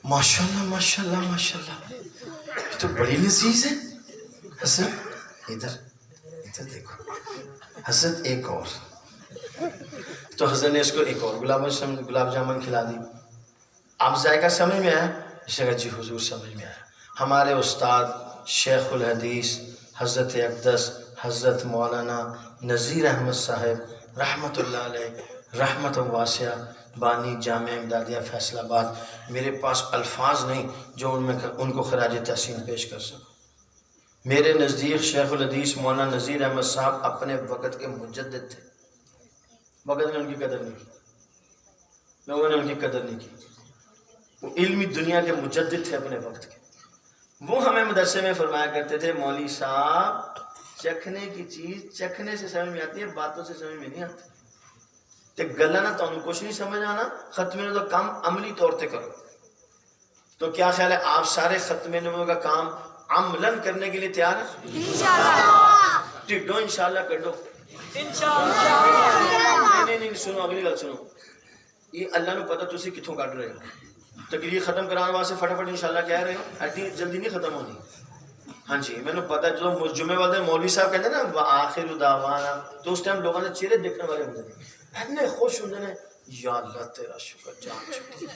ماشاءاللہ ماشاءاللہ ماشاءاللہ, یہ تو بڑی لذیذ ہے. حسن ادھر دیکھو, حضرت ایک اور. تو حضرت نے اس کو ایک اور گلاب جامن کھلا دی. اب ذائقہ سمجھ میں آیا؟ اس نے کہا جی حضور سمجھ میں آیا. ہمارے استاد شیخ الحدیث حضرت اقدس حضرت مولانا نذیر احمد صاحب رحمۃ اللہ علیہ رحمت واسعہ بانی جامع امدادیہ فیصل آباد, میرے پاس الفاظ نہیں جو ان کو خراج تحسین پیش کر سکوں. میرے نزدیک شیخ الحدیث مولانا نذیر احمد صاحب اپنے وقت کے مجدد تھے. وقت میں ان کی قدر نہیں کی, لوگوں نے ان کی قدر نہیں کی. وہ علمی دنیا کے مجدد تھے اپنے وقت کے. وہ ہمیں مدرسے میں فرمایا کرتے تھے مولوی صاحب چکھنے کی چیز چکھنے سے سمجھ میں آتی ہے, باتوں سے سمجھ میں نہیں آتی. تے گلا نہ تمہیں کچھ نہیں سمجھ آنا, ختم نبوت کا کام عملی طور پہ کرو. تو کیا خیال ہے آپ سارے ختم نبوت کا کام عملاً کرنے کے لیے تیار ہیں؟ انشاءاللہ. ٹھڈو انشاءاللہ کر دو. انشاءاللہ. نہیں سنو, اگلی گل سنو. یہ اللہ نے پتہ تسی کتھوں کٹ رہے ہو. تقریر ختم کرانے واسطے فٹافٹ انشاءاللہ کہہ رہے ہو, ایڈی جلدی نہیں ختم ہونی. ہاں جی میں نے پتہ, جو جمعے والے مولوی صاحب کہتے ہیں نا آخر دعوانا, تو اس ٹائم لوگوں نے چہرے دیکھنے والے ہوتے ہیں, اتنے خوش ہوتے ہیں یا اللہ تیرا شکر جان چھوڑی،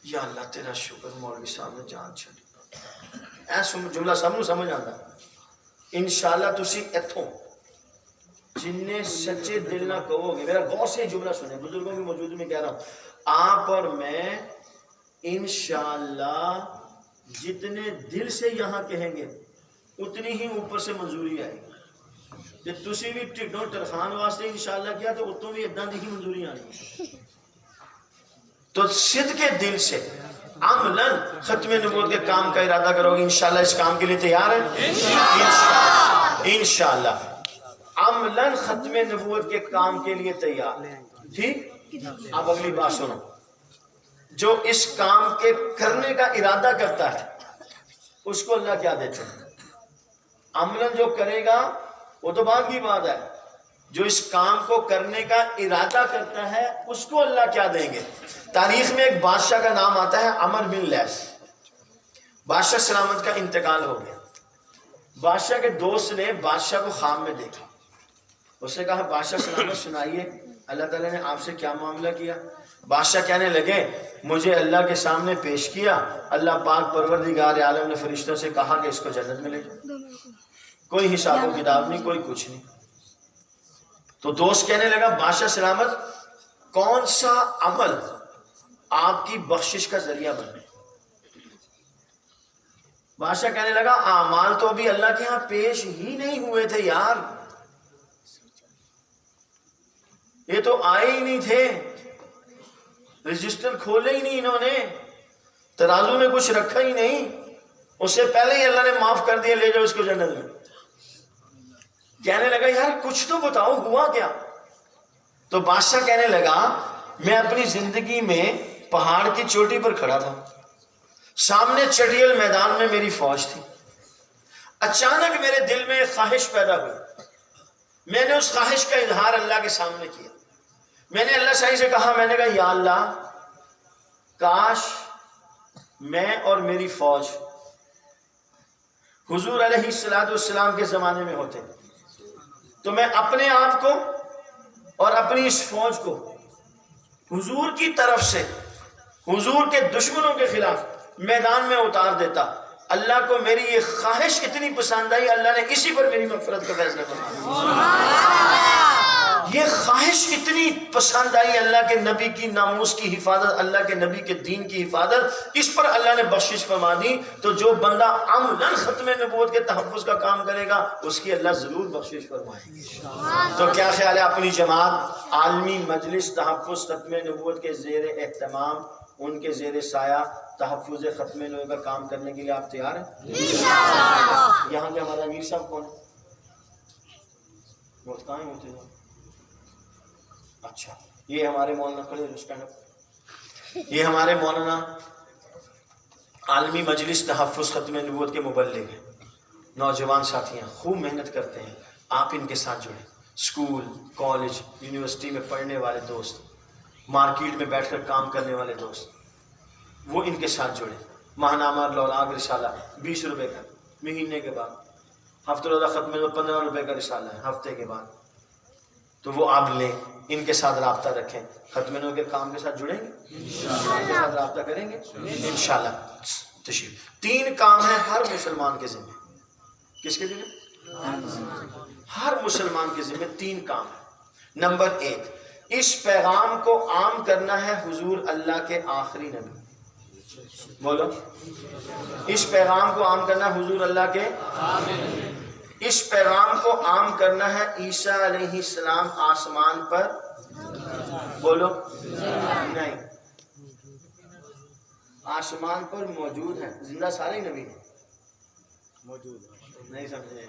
یا اللہ تیرا شکر مولوی صاحب نے جان چھوڑی. ایسا جملہ سب نو سمجھ آتا. انشاءاللہ تسی اتھوں جنہیں سچے دل نہ کہو گے، میرا غور سے جملہ سنیں، بزرگوں کی موجود میں کہہ رہا ہوں، آپ اور میں انشاءاللہ جتنے دل سے یہاں کہیں گے اتنی ہی اوپر سے منظوری آئے گی. کہ تسی بھی ٹھڈوں ترخان واسطے انشاءاللہ کیا تو اتوں بھی ادھا دی ہی منظوری آنی. تو صدق دل سے عملاً ختم نبوت کے کام کا ارادہ کرو گے. انشاءاللہ اس کام کے لیے تیار ہے؟ انشاءاللہ عملاً ختم نبوت کے کام کے لیے تیار. ٹھیک. اب اگلی بات سنو. جو اس کام کے کرنے کا ارادہ کرتا ہے اس کو اللہ کیا دیتے ہیں؟ عملاً جو کرے گا وہ تو بعد کی بات ہے. جو اس کام کو کرنے کا ارادہ کرتا ہے اس کو اللہ کیا دیں گے؟ تاریخ میں ایک بادشاہ کا نام آتا ہے عمر بن لیث. بادشاہ سلامت کا انتقال ہو گیا. بادشاہ کے دوست نے بادشاہ کو خواب میں دیکھا. اس نے کہا بادشاہ سلامت سنائیے اللہ تعالیٰ نے آپ سے کیا معاملہ کیا؟ بادشاہ کہنے لگے مجھے اللہ کے سامنے پیش کیا، اللہ پاک پروردگار عالم نے فرشتوں سے کہا کہ اس کو جنت میں لے جاؤ. کوئی حساب و کتاب نہیں، کوئی کچھ نہیں. تو دوست کہنے لگا بادشاہ سلامت کون سا عمل آپ کی بخشش کا ذریعہ بنے؟ بادشاہ کہنے لگا اعمال تو ابھی اللہ کے ہاں پیش ہی نہیں ہوئے تھے یار، یہ تو آئے ہی نہیں تھے، رجسٹر کھولے ہی نہیں انہوں نے، ترازو میں کچھ رکھا ہی نہیں، اس سے پہلے ہی اللہ نے معاف کر دیا لے جاؤ اس کو جنت میں. کہنے لگا یار کچھ تو بتاؤ ہوا کیا؟ تو بادشاہ کہنے لگا میں اپنی زندگی میں پہاڑ کی چوٹی پر کھڑا تھا، سامنے چٹیل میدان میں میری فوج تھی. اچانک میرے دل میں ایک خواہش پیدا ہوئی، میں نے اس خواہش کا اظہار اللہ کے سامنے کیا. میں نے اللہ صحیح سے کہا، میں نے کہا یا اللہ کاش میں اور میری فوج حضور علیہ السلام کے زمانے میں ہوتے تو میں اپنے آپ کو اور اپنی اس فوج کو حضور کی طرف سے حضور کے دشمنوں کے خلاف میدان میں اتار دیتا. اللہ کو میری یہ خواہش اتنی پسند آئی، اللہ نے اسی پر میری مغفرت کا فیصلہ فرمایا. یہ خواہش اتنی پسند آئی، اللہ کے نبی کی ناموس کی حفاظت، اللہ کے نبی کے دین کی حفاظت، اس پر اللہ نے بخشش فرما دی. تو جو بندہ عملاً ختم نبوت کے تحفظ کا کام کرے گا اس کی اللہ ضرور بخشش فرمائے گی. تو کیا خیال ہے اپنی جماعت عالمی مجلس تحفظ ختم نبوت کے زیر اہتمام، ان کے زیر سایہ تحفظ ختم نبوت کا کام کرنے کے لیے آپ تیار ہیں؟ یہاں کے ہمارا امیر صاحب کون ہے؟ بہت کہاں ہوتے ہیں؟ اچھا یہ ہمارے مولانا کھڑے، یہ ہمارے مولانا عالمی مجلس تحفظ ختم نبوت کے مبلغ ہیں. نوجوان ساتھی ہیں، خوب محنت کرتے ہیں. آپ ان کے ساتھ جڑیں. اسکول کالج یونیورسٹی میں پڑھنے والے دوست، مارکیٹ میں بیٹھ کر کام کرنے والے دوست، وہ ان کے ساتھ جڑیں. ماہنامہ لولاگ رسالہ 20 روپے کا مہینے کے بعد، ہفتہ روزہ ختم 15 روپے کا رسالہ ہے ہفتے کے بعد. تو وہ آپ لیں، ان کے ساتھ رابطہ رکھیں، ختم نبوت کے کام کے ساتھ جڑیں گے، ان کے ساتھ رابطہ کریں گے انشاءاللہ. تشریف 3 کام ہیں ہر مسلمان کے ذمہ. کس کے ذمہ؟ ہر مسلمان کے ذمہ 3 کام ہیں. نمبر 1، اس پیغام کو عام کرنا ہے حضور اللہ کے آخری نبی. بولو، اس پیغام کو عام کرنا حضور اللہ کے، اس پیغام کو عام کرنا ہے عیسیٰ علیہ السلام آسمان پر. بولو نہیں، آسمان پر موجود ہیں، زندہ سارے نبی ہیں، موجود نہیں سمجھے.